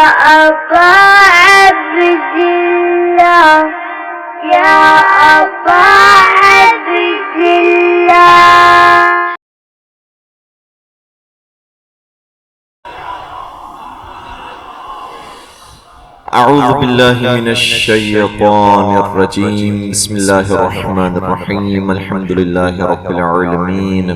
أبا عبد الله يا أبا عبد الله. أعوذ بالله من الشيطان الرجيم. بسم الله الرحمن الرحيم. الحمد لله رب العالمين.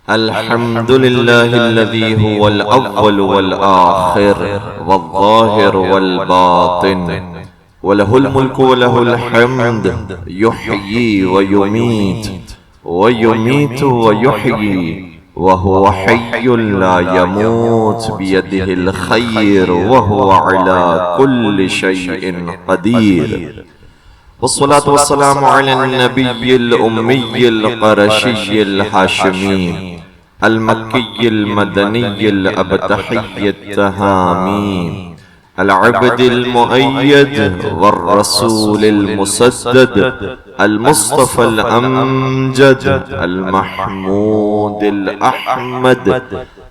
الحمد لله الذي هو الأول والآخر والظاهر والباطن وله الملك وله الحمد يحيي ويميت ويميت ويحيي وهو حي لا يموت بيده الخير وهو على كل شيء قدير. والصلاة والسلام على النبي الأمي القرشي الحاشمي المكي المدني الأبتحي التهامي العبد المؤيد والرسول المسدد المصطفى الأمجد المحمود الأحمد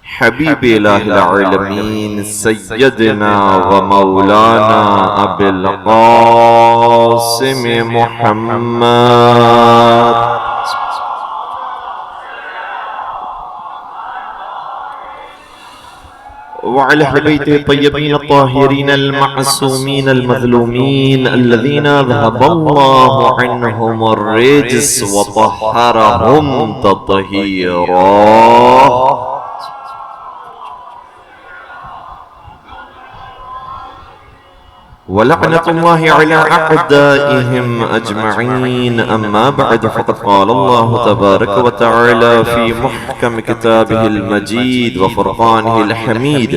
حبيب إله العالمين سيدنا ومولانا أبي القاسم محمد وعلى أهل بيته الطيبين الطاهرين المعصومين المظلومين الذين ذهب الله عنهم الرجس وطهرهم تطهيرا. ولعنة الله على أعدائهم أجمعين. أما بعد فقد قال الله تبارك وتعالى في محكم كتابه المجيد وفرقانه الحميد.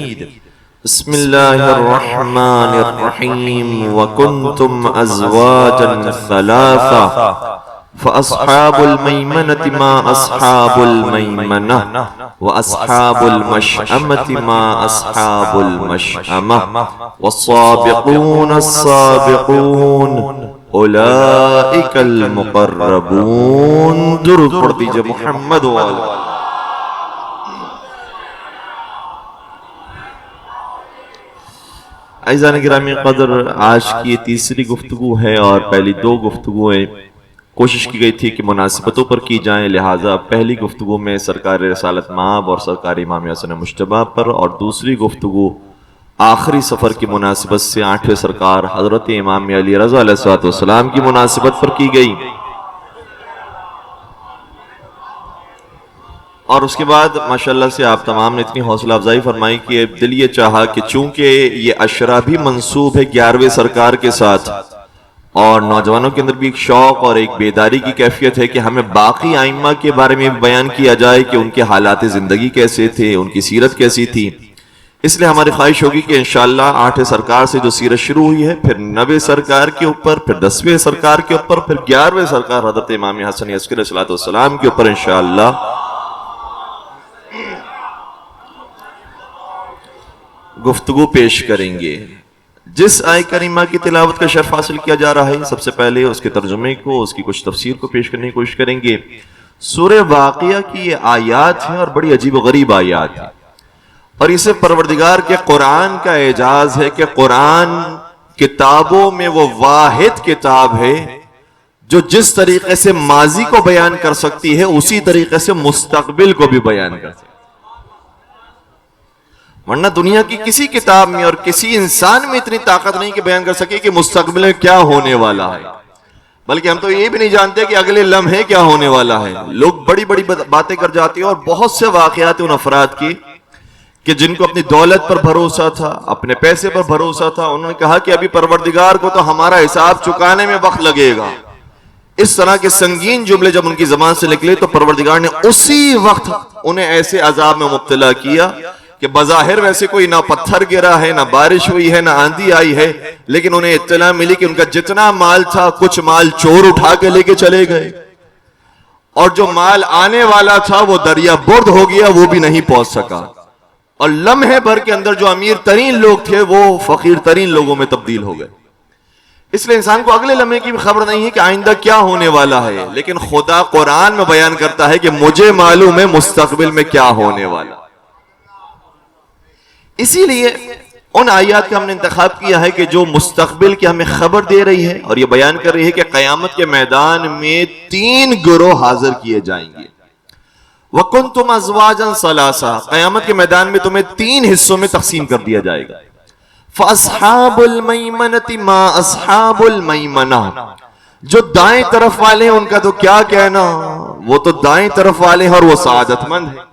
بسم الله الرحمن الرحيم. وكنتم أزواجا ثلاثة فأصحاب الميمنة ما أصحاب الميمنة وأصحاب المشأمة ما أصحاب المشأمة والسابقون السابقون أولئك المقربون. درود پڑھ دیجئے محمد وآلہ. عزیزان گرامی قدر، آج کی یہ تیسری گفتگو ہے اور پہلی دو گفتگویں کوشش کی گئی تھی کہ مناسبتوں پر کی جائیں، لہٰذا پہلی گفتگو میں سرکار رسالت مآب اور سرکار امام حسن مجتبیٰ پر، اور دوسری گفتگو آخری سفر کی مناسبت سے 8ویں سرکار حضرت امام علی رضا علیہ السلام کی مناسبت پر کی گئی. اور اس کے بعد ماشاءاللہ سے آپ تمام نے اتنی حوصلہ افزائی فرمائی کہ دل یہ چاہا کہ چونکہ یہ عشرہ بھی منسوب ہے 11ویں سرکار کے ساتھ، اور نوجوانوں کے اندر بھی ایک شوق اور ایک بیداری کی کیفیت ہے کہ ہمیں باقی ائمہ کے بارے میں بیان کیا جائے کہ ان کے حالات زندگی کیسے تھے، ان کی سیرت کیسی تھی. اس لیے ہماری خواہش ہوگی کہ انشاءاللہ 8ویں سرکار سے جو سیرت شروع ہوئی ہے، پھر 9ویں سرکار کے اوپر، پھر 10ویں سرکار کے اوپر، پھر 11ویں سرکار حضرت امام حسن عسکری علیہ السلام کے اوپر انشاءاللہ گفتگو پیش کریں گے. جس آیت کریمہ کی تلاوت کا شرف حاصل کیا جا رہا ہے، سب سے پہلے اس کے ترجمے کو، اس کی کچھ تفسیر کو پیش کرنے کی کوشش کریں گے. سورہ واقعہ کی یہ آیات ہیں اور بڑی عجیب و غریب آیات ہیں، اور اسے پروردگار کے قرآن کا اعجاز ہے کہ قرآن کتابوں میں وہ واحد کتاب ہے جو جس طریقے سے ماضی کو بیان کر سکتی ہے اسی طریقے سے مستقبل کو بھی بیان کر سکتی ہے. ورنہ دنیا کی کسی کتاب میں اور کسی انسان میں اتنی طاقت نہیں کہ بیان کر سکے کہ مستقبل میں کیا ہونے والا ہے، بلکہ ہم تو یہ بھی نہیں جانتے کہ اگلے لمحے کیا ہونے والا ہے. لوگ بڑی بڑی باتیں کر جاتے ہیں، اور بہت سے واقعات ان افراد کی کہ جن کو اپنی دولت پر بھروسہ تھا، اپنے پیسے پر بھروسہ تھا، انہوں نے کہا کہ ابھی پروردگار کو تو ہمارا حساب چکانے میں وقت لگے گا. اس طرح کے سنگین جملے جب ان کی زبان سے نکلے تو پروردگار نے اسی وقت انہیں ایسے عذاب میں مبتلا کیا کہ بظاہر ویسے کوئی نہ پتھر گرا ہے، نہ بارش ہوئی ہے، نہ آندھی آئی ہے، لیکن انہیں اطلاع ملی کہ ان کا جتنا مال تھا کچھ مال چور اٹھا کے لے کے چلے گئے، اور جو مال آنے والا تھا وہ دریا برد ہو گیا، وہ بھی نہیں پہنچ سکا. اور لمحے بھر کے اندر جو امیر ترین لوگ تھے وہ فقیر ترین لوگوں میں تبدیل ہو گئے. اس لیے انسان کو اگلے لمحے کی بھی خبر نہیں ہے کہ آئندہ کیا ہونے والا ہے، لیکن خدا قرآن میں بیان کرتا ہے کہ مجھے معلوم ہے مستقبل میں کیا ہونے والا. اسی لیے ان آیات کا ہم نے انتخاب کیا ہے کہ جو مستقبل کی ہمیں خبر دے رہی ہے اور یہ بیان کر رہی ہے کہ قیامت کے میدان میں 3 گروہ حاضر کیے جائیں گے. وَكُنْتُمْ أَزْوَاجًا ثَلَاثًا، قیامت کے میدان میں تمہیں 3 حصوں میں تقسیم کر دیا جائے گا. فَأَصْحَابُ الْمَيْمَنَةِ مَا أَصْحَابُ الْمَيْمَنَةِ، جو دائیں طرف والے ہیں ان کا تو کیا کہنا، وہ تو دائیں طرف والے ہیں اور وہ سعادت مند ہیں.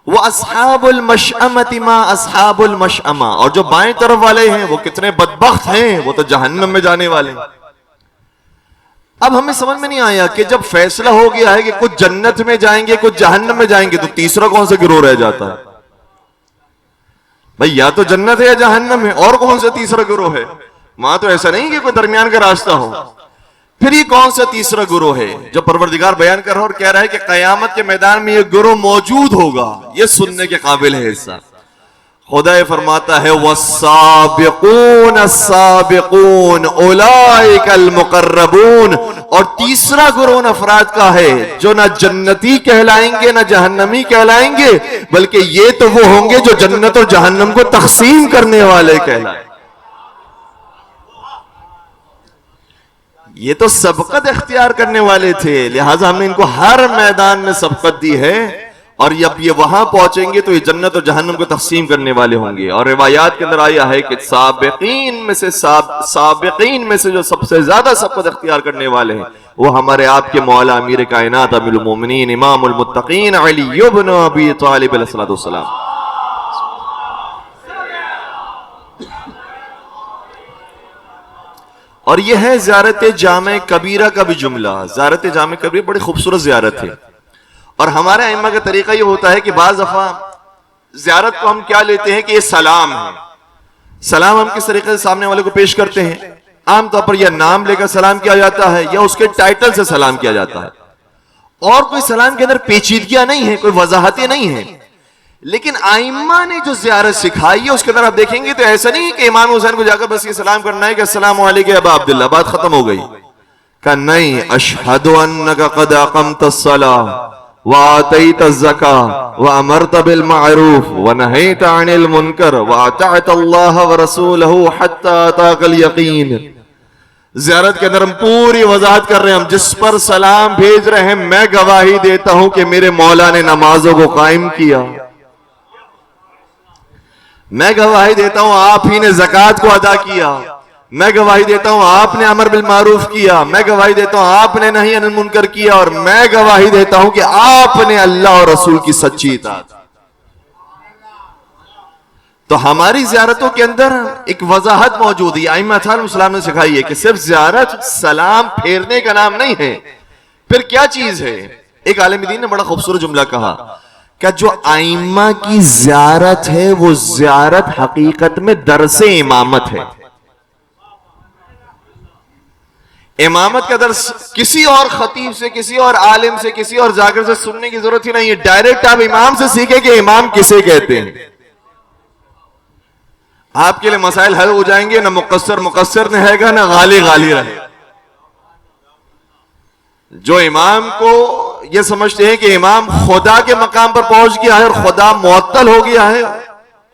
وَأَصْحَابُ الْمَشْأَمَةِ مَا أَصْحَابُ الْمَشْأَمَةِ، اور جو بائیں طرف والے ہیں وہ کتنے بدبخت ہیں، وہ تو جہنم میں جانے والے ہیں. اب ہمیں سمجھ میں نہیں آیا کہ جب فیصلہ ہو گیا ہے کہ کچھ جنت میں جائیں گے کچھ جہنم میں جائیں گے تو تیسرا کون سا گروہ رہ جاتا ہے؟ بھئی یا تو جنت ہے یا جہنم ہے، اور کون سا تیسرا گروہ ہے؟ وہاں تو ایسا نہیں کہ کوئی درمیان کا راستہ ہو. پھر یہ کون سا تیسرا گروہ ہے جو پروردگار بیان کر رہا ہے اور کہہ رہا ہے کہ قیامت کے میدان میں یہ گروہ موجود ہوگا؟ یہ سننے کے قابل ہے حصہ. خدا فرماتا ہے وَالسَّابِقُونَ السَّابِقُونَ أُولَئِكَ الْمُقَرَّبُونَ، اور تیسرا گروہ ان افراد کا ہے جو نہ جنتی کہلائیں گے نہ جہنمی کہلائیں گے، بلکہ یہ تو وہ ہوں گے جو جنت اور جہنم کو تقسیم کرنے والے کہلائیں. یہ تو سبقت اختیار کرنے والے تھے، لہٰذا ہم نے ان کو ہر میدان میں سبقت دی ہے، اور جب یہ وہاں پہنچیں گے تو یہ جنت اور جہنم کو تقسیم کرنے والے ہوں گے. اور روایات کے اندر آیا ہے کہ سابقین میں سے جو سب سے زیادہ سبقت اختیار کرنے والے ہیں وہ ہمارے آپ کے مولا امیر کائنات امیر المومنین امام المتقین علی بن ابی طالب علیہ السلام. اور یہ ہے زیارت جامع کبیرہ کا بھی جملہ. زیارت جامع کبیرہ بڑی خوبصورت زیارت ہے، اور ہمارے ائمہ کا طریقہ یہ ہوتا ہے کہ بعض دفعہ زیارت کو ہم کیا لیتے ہیں کہ یہ سلام ہے. سلام ہم کس طریقے سے سامنے والے کو پیش کرتے ہیں؟ عام طور پر یا نام لے کر سلام کیا جاتا ہے یا اس کے ٹائٹل سے سلام کیا جاتا ہے، اور کوئی سلام کے اندر پیچیدگیاں نہیں ہیں، کوئی وضاحتیں نہیں ہیں. لیکن ائمہ نے جو زیارت سکھائی ہے اس کے اندر آپ دیکھیں گے تو ایسا نہیں کہ امام حسین کو جا کر بس یہ سلام کرنا ہے کہ السلام علیکم ابا عبداللہ، بات ختم ہو گئی. کہ نہیں، اشہد انک قد اقمت الصلاۃ وآتیت الزکاۃ وامرت بالمعروف ونہیت عن المنکر واطعت اللہ ورسولہ حتی اتاک الیقین. زیارت کے اندر ہم پوری وضاحت کر رہے ہیں، ہم جس پر سلام بھیج رہے ہیں میں گواہی دیتا ہوں کہ میرے مولا نے نمازوں کو قائم کیا، میں گواہی دیتا ہوں آپ ہی نے زکوٰۃ کو ادا کیا، میں گواہی دیتا ہوں آپ نے امر بالمعروف کیا، میں گواہی دیتا ہوں آپ نے نہی عن المنکر کیا، اور میں گواہی دیتا ہوں کہ آپ نے اللہ اور رسول کی سچی اطاعت. تو ہماری زیارتوں کے اندر ایک وضاحت موجود ہے. ائمہ علیہ السلام نے سکھائی ہے کہ صرف زیارت سلام پھیرنے کا نام نہیں ہے. پھر کیا چیز ہے؟ ایک عالم دین نے بڑا خوبصورت جملہ کہا کہ جو ائمہ کی زیارت ہے وہ زیارت حقیقت میں درس امامت ہے. امامت کا درس کسی اور خطیب سے، کسی اور عالم سے، کسی اور ذاکر سے سننے کی ضرورت ہی نہیں ہے. ڈائریکٹ آپ امام سے سیکھیں کہ امام کسے کہتے ہیں. آپ کے لیے مسائل حل ہو جائیں گے، نہ مقصر رہے گا نہ غالی رہے گا. جو امام کو یہ سمجھتے ہیں کہ امام خدا کے مقام پر پہنچ گیا ہے اور خدا معطل ہو گیا ہے،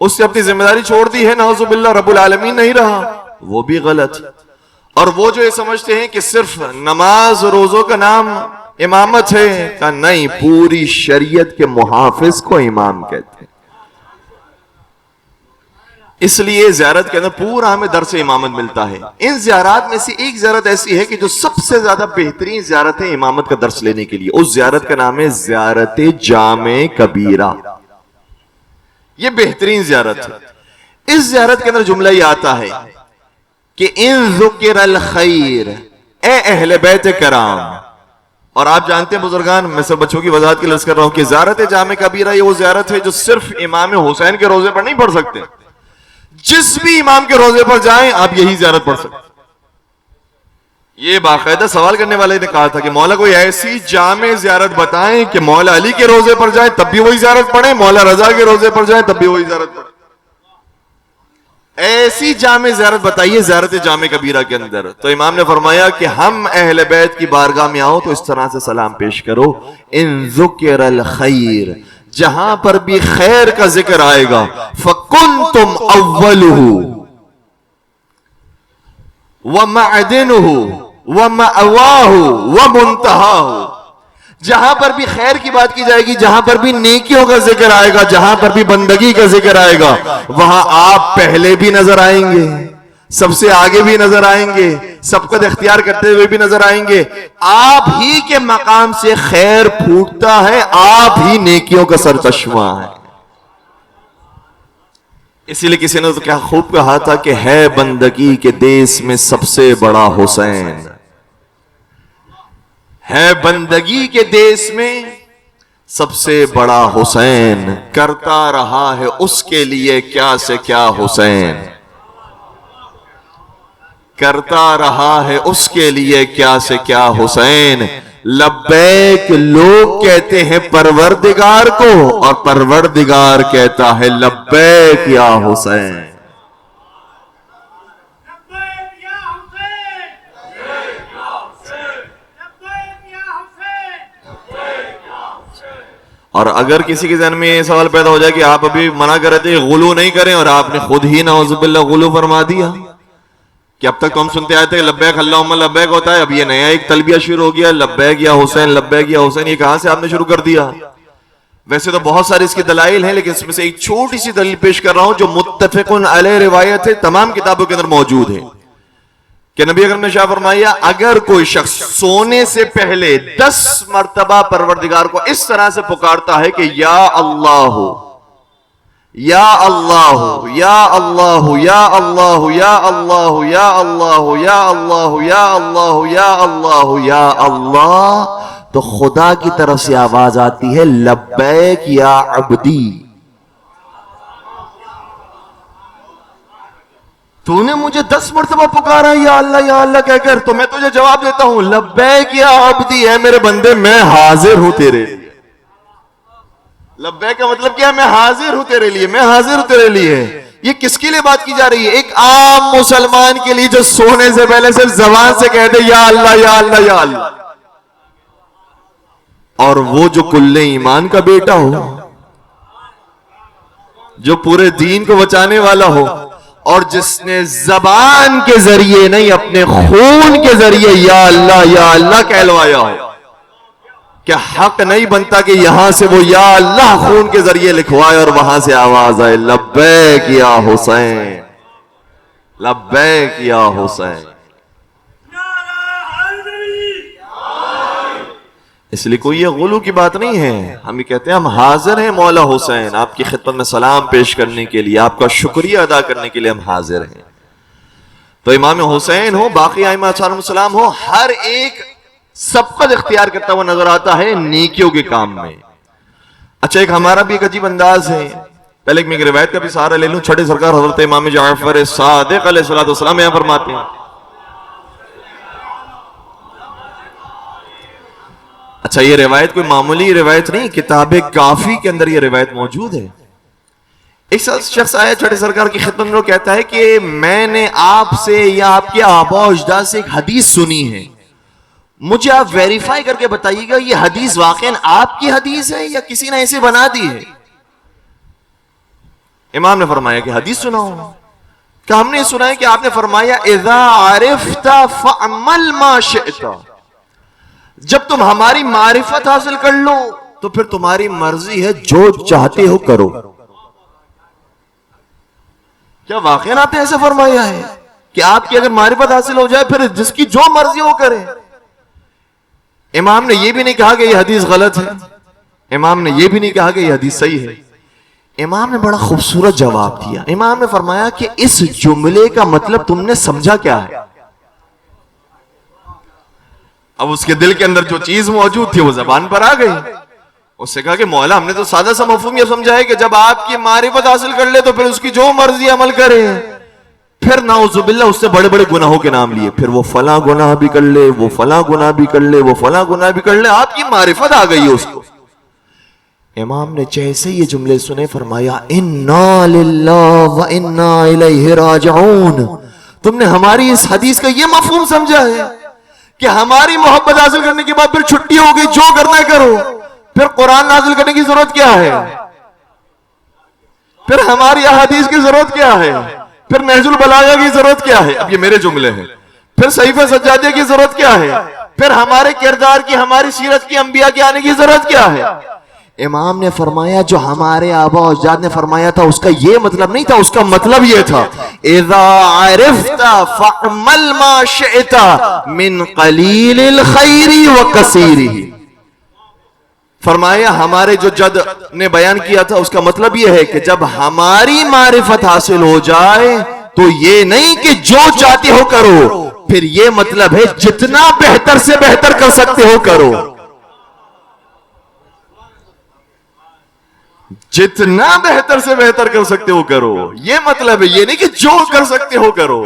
اس سے اپنی ذمہ داری چھوڑ دی ہے، نعوذ باللہ رب العالمین نہیں رہا، وہ بھی غلط. اور وہ جو یہ سمجھتے ہیں کہ صرف نماز روزوں کا نام امامت ہے، کہ نہیں، پوری شریعت کے محافظ کو امام کہتے ہیں. اس لیے زیارت کے اندر پورا ہمیں درس امامت ملتا ہے. ان زیارات میں سے ایک زیارت ایسی ہے کہ جو سب سے زیادہ بہترین زیارت ہے امامت کا درس لینے کے لیے. اس زیارت کا نام ہے زیارت جامع کبیرہ. یہ بہترین زیارت ہے. اس زیارت کے اندر جملہ یہ آتا ہے کہ ان ذکر الخیر، اے اہل بیت کرام. اور آپ جانتے ہیں بزرگان، میں سب بچوں کی وضاحت کے لیے عرض کر رہا ہوں کہ زیارت جامع کبیرہ یہ وہ زیارت ہے جو صرف امام حسین کے روزے پر نہیں پڑھ سکتے. جس بھی امام کے روزے پر جائیں آپ یہی زیارت پڑھ سکتے. یہ باقاعدہ سوال کرنے والے نے کہا تھا کہ مولا کوئی ایسی جامع زیارت بتائیں کہ مولا علی کے روزے پر جائیں تب بھی وہی زیارت پڑھیں، مولا رضا کے روزے پر جائیں تب بھی وہی زیارت پڑھیں. ایسی جامع زیارت بتائیے زیارت جامع کبیرہ کے اندر. تو امام نے فرمایا کہ ہم اہل بیت کی بارگاہ میں آؤ تو اس طرح سے سلام پیش کرو، ان ذکر الخیر، جہاں پر بھی خیر کا ذکر آئے گا، فَكُنْتُمْ اولہ ومعدنہ ومأواہ ومنتہاہ. جہاں پر بھی خیر کی بات کی جائے گی، جہاں پر بھی نیکیوں کا ذکر آئے گا، جہاں پر بھی بندگی کا ذکر آئے گا، وہاں آپ پہلے بھی نظر آئیں گے، سب سے آگے بھی نظر آئیں گے، سبقت اختیار کرتے ہوئے بھی نظر آئیں گے. آپ ہی کے مقام سے خیر پھوٹتا ہے، آپ ہی نیکیوں کا سرچشمہ ہے. اسی لیے کسی نے تو کیا خوب کہا تھا کہ ہے بندگی کے دیس میں سب سے بڑا حسین. ہے بندگی کے دیس میں سب سے بڑا حسین، کرتا رہا ہے اس کے لیے کیا سے کیا حسین، کرتا رہا ہے اس کے لیے کیا سے کیا حسین. لبیک لوگ کہتے ہیں پروردگار کو، اور پروردگار کہتا ہے لبیک یا حسین. اور اگر کسی کے ذہن میں یہ سوال پیدا ہو جائے کہ آپ ابھی منع کر رہے تھے غلو نہیں کریں، اور آپ نے خود ہی نعوذ باللہ غلو فرما دیا، کہ اب تک تو ہم سنتے آئے تھے کہ لبیک اللہم لبیک ہوتا ہے، اب یہ نیا ایک تلبیہ شروع ہو گیا لبیک یا حسین، لبیک یا حسین. یہ کہاں سے آپ نے شروع کر دیا؟ ویسے تو بہت سارے اس کی دلائل ہیں، لیکن اس میں سے ایک چھوٹی سی دلیل پیش کر رہا ہوں جو متفق علیہ روایت ہے، تمام کتابوں کے اندر موجود ہے، کہ نبی اکرم نے شاہ فرمایا اگر کوئی شخص سونے سے پہلے 10 مرتبہ پروردگار کو اس طرح سے پکارتا ہے کہ یا اللہ یا اللہ یا اللہ یا اللہ یا اللہ یا اللہ یا اللہ یا اللہ یا اللہ یا اللہ، تو خدا کی طرف سے آواز آتی ہے لبیک یا عبدی. تو نے مجھے 10 مرتبہ پکارا یا اللہ کہہ کر، تو میں تجھے جواب دیتا ہوں لبیک یا عبدی، ہے میرے بندے میں حاضر ہوں تیرے لیے. لبیک کا مطلب کیا ہے؟ میں حاضر ہوں تیرے لیے، میں حاضر ہوں تیرے لیے. یہ کس کے لیے بات کی جا رہی ہے؟ ایک عام مسلمان کے لیے جو سونے سے پہلے صرف زبان سے کہہ دے یا اللہ یا اللہ یا اللہ. اور وہ جو کل ایمان کا بیٹا ہو، جو پورے دین کو بچانے والا ہو، اور جس نے زبان کے ذریعے نہیں اپنے خون کے ذریعے یا اللہ کہلوایا ہو، کیا حق نہیں بنتا کہ یہاں سے وہ یا اللہ خون کے ذریعے لکھوائے اور وہاں سے آواز آئے لبیک یا حسین، لبیک یا حسین. اس لیے کوئی یہ غلو کی بات نہیں ہے، ہم یہ کہتے ہیں ہم حاضر ہیں مولا حسین، آپ کی خدمت میں سلام پیش کرنے کے لیے، آپ کا شکریہ ادا کرنے کے لیے ہم حاضر ہیں. تو امام حسین ہو، باقی ائمہ علیہم السلام ہو، ہر ایک سبقت اختیار کرتا ہوا نظر آتا ہے نیکیوں کے کام میں. اچھا، ایک ہمارا بھی ایک عجیب انداز ہے. پہلے میں ایک روایت کا بھی سہارا لے لوں. چھٹے سرکار حضرت امام جعفر صادق علیہ السلام یہاں فرماتے ہیں. اچھا، یہ روایت کوئی معمولی روایت نہیں، کتاب کافی کے اندر یہ روایت موجود ہے. ایک شخص آیا چھٹے سرکار کی خدمت میں، وہ کہتا ہے کہ میں نے آپ سے یا آپ کے آباء و اجداد سے ایک حدیث سنی ہے، مجھے آپ ویریفائی کر کے بتائیے گا یہ حدیث واقعاً آپ کی حدیث ہے یا کسی نے ایسے بنا دی ہے. امام نے فرمایا کہ حدیث سنا ہو. کہ ہم نے سنا ہے کہ آپ نے فرمایا اذا عرفت فعمل ما شئت، جب تم ہماری معرفت حاصل کر لو تو پھر تمہاری مرضی ہے، جو چاہتے ہو کرو. کیا واقعاً آپ نے ایسا فرمایا ہے کہ آپ کی اگر معرفت حاصل ہو جائے پھر جس کی جو مرضی ہو کرے؟ امام نے یہ بھی نہیں کہا کہ یہ حدیث غلط ہے، امام نے یہ بھی نہیں کہا کہ یہ حدیث صحیح ہے. امام نے بڑا خوبصورت جواب دیا. امام نے فرمایا کہ اس جملے کا مطلب تم نے سمجھا کیا ہے؟ اب اس کے دل کے اندر جو چیز موجود تھی وہ زبان پر آ گئی. اس سے کہا کہ مولا ہم نے تو سادہ سا مفہوم یہ سمجھا ہے کہ جب آپ کی معرفت حاصل کر لے تو پھر اس کی جو مرضی عمل کرے. پھر نعوذ باللہ اس سے بڑے بڑے گناہوں کے نام لیے، پھر وہ فلاں گناہ بھی کر لے، وہ فلاں گناہ بھی کر لے، وہ فلاں گناہ بھی کر لے. آپ کی معرفت آ گئی ہے اس کو. امام نے جیسے یہ جملے سنے فرمایا انا للہ و انا الیہ راجعون. تم نے ہماری اس حدیث کا یہ مفہوم سمجھا ہے کہ ہماری محبت حاصل کرنے کے بعد پھر چھٹی ہو گئی، جو کرنا ہے کرو، پھر قرآن نازل کرنے کی ضرورت کیا ہے؟ پھر ہماری احادیث کی ضرورت کیا ہے؟ پھر نہج البلاغہ کی ضرورت کیا ہے؟ اب یہ میرے جملے ہیں. پھر صحیفہ سجادیہ کی ضرورت کیا ہے؟ پھر ہمارے کردار کی، ہماری سیرت کی، انبیاء کے آنے کی ضرورت کیا ہے؟ امام نے فرمایا جو ہمارے آبا و اجداد نے فرمایا تھا اس کا یہ مطلب نہیں تھا، اس کا مطلب یہ تھا اذا عرفت فاعمل ما شئت من قلیل الخیر وکثیرہ. فرمایا ہمارے جو جد نے بیان کیا تھا اس کا مطلب یہ ہے کہ جب ہماری معرفت حاصل ہو جائے تو یہ نہیں کہ جو چاہتے ہو کرو، پھر یہ مطلب ہے جتنا بہتر سے بہتر کر سکتے ہو کرو. جتنا بہتر سے بہتر کر سکتے ہو کرو، یہ مطلب ہے. یہ نہیں کہ جو کر سکتے ہو کرو،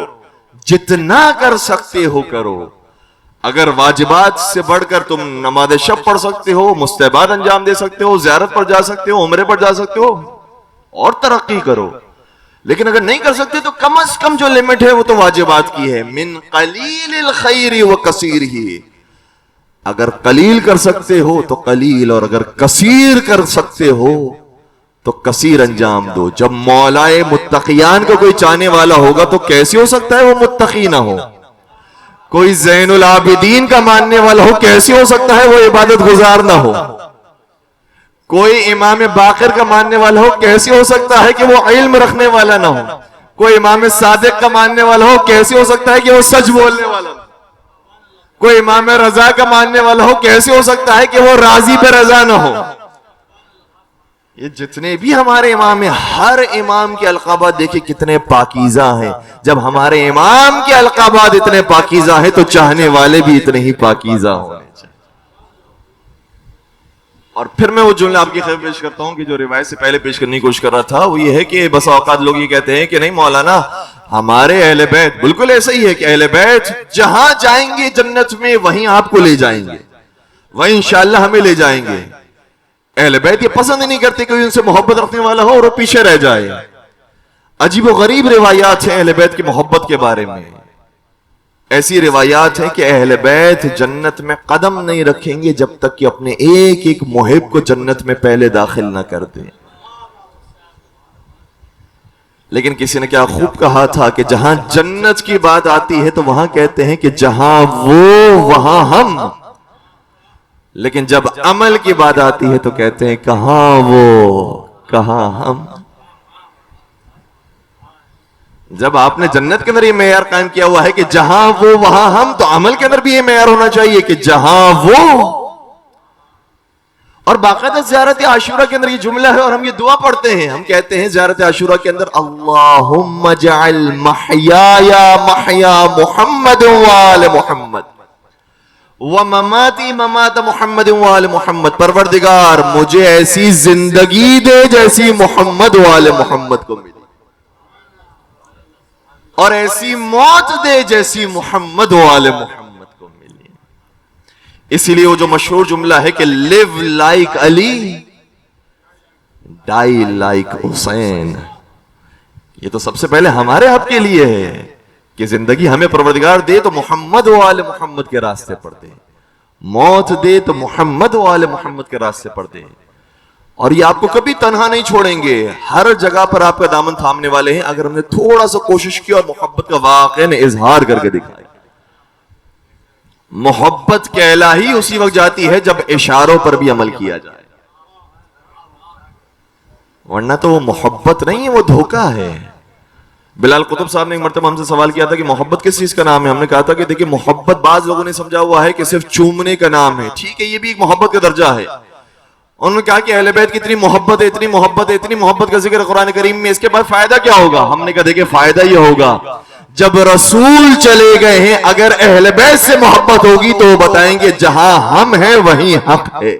جتنا کر سکتے ہو کرو. اگر واجبات سے بڑھ کر تم نماز شب پڑھ سکتے ہو، مستحبات انجام دے سکتے ہو، زیارت پر جا سکتے ہو، عمرے پر جا سکتے ہو، اور ترقی کرو. لیکن اگر نہیں کر سکتے تو کم از کم جو لمٹ ہے وہ تو واجبات کی ہے. من قلیل الخیر وکثیرہ. اگر قلیل کر سکتے ہو تو قلیل، اور اگر کثیر کر سکتے ہو تو کثیر انجام دو. جب مولائے متقیان کو کوئی چاہنے والا ہوگا تو کیسے ہو سکتا ہے وہ متقی نہ ہو؟ کوئی زین العابدین کا ماننے والا ہو، کیسے ہو سکتا ہے وہ عبادت گزار نہ ہو؟ کوئی امام باقر کا ماننے والا ہو، کیسے ہو سکتا ہے کہ وہ علم رکھنے والا نہ ہو؟ کوئی امام صادق کا ماننے والا ہو، کیسے ہو سکتا ہے کہ وہ سچ بولنے والا نہ ہو؟ کوئی امام رضا کا ماننے والا ہو، کیسے ہو سکتا ہے کہ وہ راضی پہ رضا نہ ہو؟ یہ جتنے بھی ہمارے امام ہیں، ہر امام کے القابات دیکھیں کتنے پاکیزہ ہیں. جب ہمارے امام کے القابات اتنے پاکیزہ ہیں تو چاہنے والے بھی اتنے ہی پاکیزہ ہونے چاہیے. اور پھر میں وہ جملہ آپ کی خدمت پیش کرتا ہوں کہ جو روایت سے پہلے پیش کرنے کی کوشش کر رہا تھا، وہ یہ ہے کہ بس اوقات لوگ یہ کہتے ہیں کہ نہیں مولانا ہمارے اہل بیت، بالکل ایسا ہی ہے کہ اہل بیت جہاں جائیں گے جنت میں وہیں آپ کو لے جائیں گے، وہیں انشاءاللہ ہمیں لے جائیں گے. اہل بیت یہ پسند نہیں کرتے کہ ان سے محبت رکھنے والا ہو اور وہ پیچھے رہ جائے. عجیب و غریب روایات ہیں اہل بیت کی محبت کے بارے میں. ایسی روایات ہیں کہ اہل بیت جنت میں قدم نہیں رکھیں گے جب تک کہ اپنے ایک ایک محب کو جنت میں پہلے داخل نہ کر دیں. لیکن کسی نے کیا خوب کہا تھا کہ جہاں جنت کی بات آتی ہے تو وہاں کہتے ہیں کہ جہاں وہ وہاں ہم، لیکن جب عمل کی بات آتی ہے تو کہتے ہیں کہاں وہ کہاں ہم. جب آپ نے جنت کے اندر یہ معیار قائم کیا ہوا ہے کہ جہاں وہ وہاں ہم، تو عمل کے اندر بھی یہ معیار ہونا چاہیے کہ جہاں وہ. اور باقاعدہ زیارت عاشورہ کے اندر یہ جملہ ہے اور ہم یہ دعا پڑھتے ہیں. ہم کہتے ہیں زیارت عاشورہ کے اندر اللہم اجعل محیای محیا محمد وآل محمد ومماتی ممات محمد وآل محمد. پروردگار مجھے ایسی زندگی دے جیسی محمد وآل محمد کو ملی، اور ایسی موت دے جیسی محمد وآل محمد کو ملی. اسی لیے وہ جو مشہور جملہ ہے کہ live like علی die like حسین، یہ تو سب سے پہلے ہمارے حق کے لیے ہے کہ زندگی ہمیں پروردگار دے تو محمد و آل محمد کے راستے پر دے، موت دے تو محمد و آل محمد کے راستے پر دے. اور یہ آپ کو کبھی تنہا نہیں چھوڑیں گے، ہر جگہ پر آپ کا دامن تھامنے والے ہیں اگر ہم نے تھوڑا سا کوشش کی اور محبت کا واقعہ نے اظہار کر کے دکھایا. محبت کہلا ہی اسی وقت جاتی ہے جب اشاروں پر بھی عمل کیا جائے، ورنہ تو وہ محبت نہیں ہے، وہ دھوکہ ہے. بلال قطب صاحب نے ایک مرتبہ ہم سے سوال کیا تھا کہ محبت کس چیز کا نام ہے. ہم نے کہا تھا کہ دیکھیں محبت بعض لوگوں نے سمجھا ہوا ہے کہ صرف چومنے کا نام ہے. ٹھیک ہے، یہ بھی ایک محبت کا درجہ ہے. انہوں نے کہا کہ اہل بیت کی اتنی محبت ہے، اتنی محبت ہے، اتنی محبت کا ذکر قرآن کریم میں، اس کے بعد فائدہ کیا ہوگا؟ ہم نے کہا دیکھیں فائدہ یہ ہوگا جب رسول چلے گئے ہیں اگر اہل بیت سے محبت ہوگی تو وہ بتائیں گے جہاں ہم ہیں وہیں حق ہے.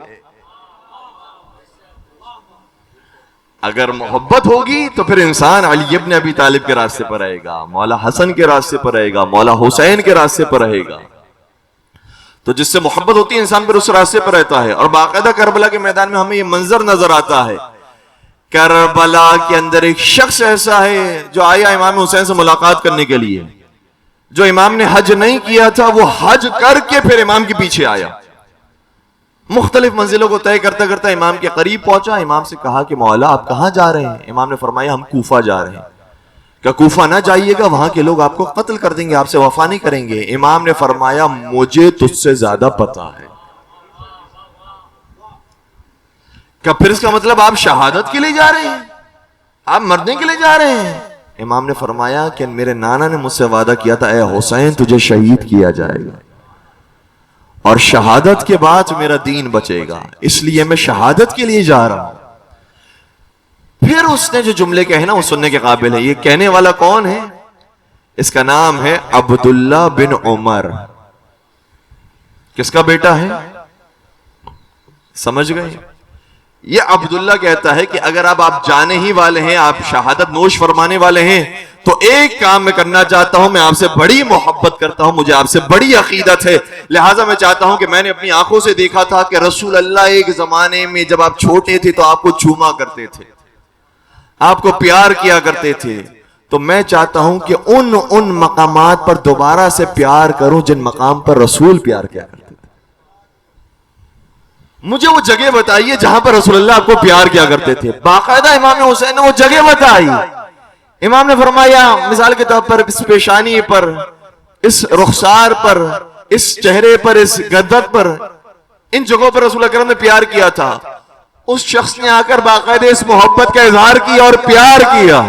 اگر محبت ہوگی تو پھر انسان علی ابن ابی طالب کے راستے پر رہے گا، مولا حسن کے راستے پر رہے گا، مولا حسین کے راستے پر رہے گا. تو جس سے محبت ہوتی ہے انسان پھر اس راستے پر رہتا ہے. اور باقاعدہ کربلا کے میدان میں ہمیں یہ منظر نظر آتا ہے. کربلا کے اندر ایک شخص ایسا ہے جو آیا امام حسین سے ملاقات کرنے کے لیے. جو امام نے حج نہیں کیا تھا وہ حج کر کے پھر امام کے پیچھے آیا. مختلف منزلوں کو طے کرتا کرتا امام کے قریب پہنچا. امام سے کہا کہ مولا آپ کہاں جا رہے ہیں؟ امام نے فرمایا ہم کوفہ جا رہے ہیں. کہ کوفہ نہ جائیے گا، وہاں کے لوگ آپ کو قتل کر دیں گے، آپ سے وفا نہیں کریں گے. امام نے فرمایا مجھے تجھ سے زیادہ پتا ہے. کہ پھر اس کا مطلب آپ شہادت کے لیے جا رہے ہیں، آپ مرنے کے لیے جا رہے ہیں؟ امام نے فرمایا کہ میرے نانا نے مجھ سے وعدہ کیا تھا اے حسین تجھے شہید کیا جائے گا، اور شہادت کے بعد میرا دین بچے گا، اس لیے میں شہادت کے لیے جا رہا ہوں. پھر اس نے جو جملے کہے نا وہ سننے کے قابل ہے. یہ کہنے والا کون ہے؟ اس کا نام ہے عبداللہ بن عمر. کس کا بیٹا ہے؟ سمجھ گئے؟ یہ عبداللہ کہتا ہے کہ اگر آپ جانے ہی والے ہیں، آپ شہادت نوش فرمانے والے ہیں، تو ایک کام میں کرنا چاہتا ہوں، میں آپ سے بڑی محبت کرتا ہوں، مجھے آپ سے بڑی عقیدت ہے، لہٰذا میں چاہتا ہوں کہ میں نے اپنی آنکھوں سے دیکھا تھا کہ رسول اللہ ایک زمانے میں جب آپ چھوٹے تھے تو آپ کو چوما کرتے تھے، آپ کو پیار کیا کرتے تھے، تو میں چاہتا ہوں کہ ان مقامات پر دوبارہ سے پیار کروں جن مقام پر رسول پیار کیا کرتے تھے. مجھے وہ جگہ بتائیے جہاں پر رسول اللہ آپ کو پیار کیا کرتے تھے. باقاعدہ امام حسین نے وہ جگہ بتائی. امام نے فرمایا مثال کے طور پر اس پیشانی پر، اس رخسار پر، اس چہرے پر، اس گردن پر، ان جگہوں پر رسول اکرم نے پیار کیا تھا. اس شخص نے آ کر باقاعدہ اس محبت کا اظہار کیا اور پیار کیا،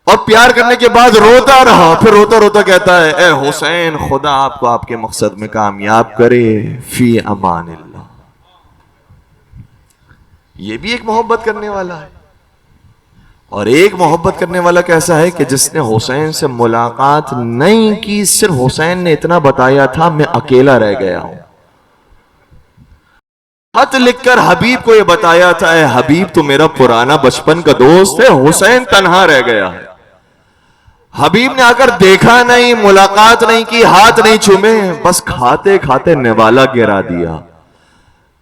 اور پیار کرنے کے بعد روتا رہا. پھر روتا روتا کہتا ہے اے حسین خدا آپ کو آپ کے مقصد میں کامیاب کرے، فی امان اللہ. یہ بھی ایک محبت کرنے والا ہے. اور ایک محبت کرنے والا کیسا ہے کہ جس نے حسین سے ملاقات نہیں کی، صرف حسین نے اتنا بتایا تھا میں اکیلا رہ گیا ہوں. خط لکھ کر حبیب کو یہ بتایا تھا اے حبیب تو میرا پرانا بچپن کا دوست ہے، حسین تنہا رہ گیا ہے. حبیب نے آ کر دیکھا نہیں، ملاقات نہیں کی، ہاتھ نہیں چومے، بس کھاتے کھاتے نوالا گرا دیا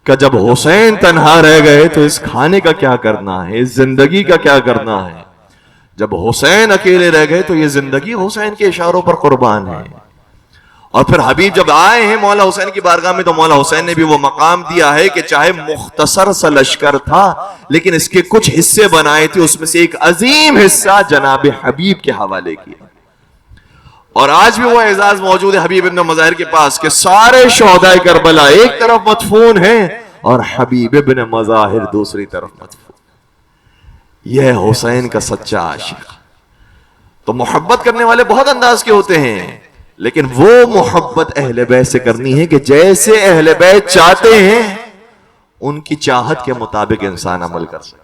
کہ جب حسین تنہا رہ گئے تو اس کھانے کا کیا کرنا ہے، اس زندگی کا کیا کرنا ہے. جب حسین اکیلے رہ گئے تو یہ زندگی حسین کے اشاروں پر قربان ہے. اور پھر حبیب جب آئے ہیں مولا حسین کی بارگاہ میں تو مولا حسین نے بھی وہ مقام دیا ہے کہ چاہے مختصر سا لشکر تھا لیکن اس کے کچھ حصے بنائے تھے، اس میں سے ایک عظیم حصہ جناب حبیب کے حوالے کیا. اور آج بھی وہ اعزاز موجود ہے حبیب ابن مظاہر کے پاس کہ سارے شہدائے کربلا ایک طرف مدفون ہیں اور حبیب ابن مظاہر دوسری طرف مدفون. یہ حسین کا سچا عاشق. تو محبت کرنے والے بہت انداز کے ہوتے ہیں، لیکن وہ محبت اہل بیت سے کرنی ہے کہ جیسے اہل بیت چاہتے ہیں ان کی چاہت کے مطابق انسان عمل کر سکے.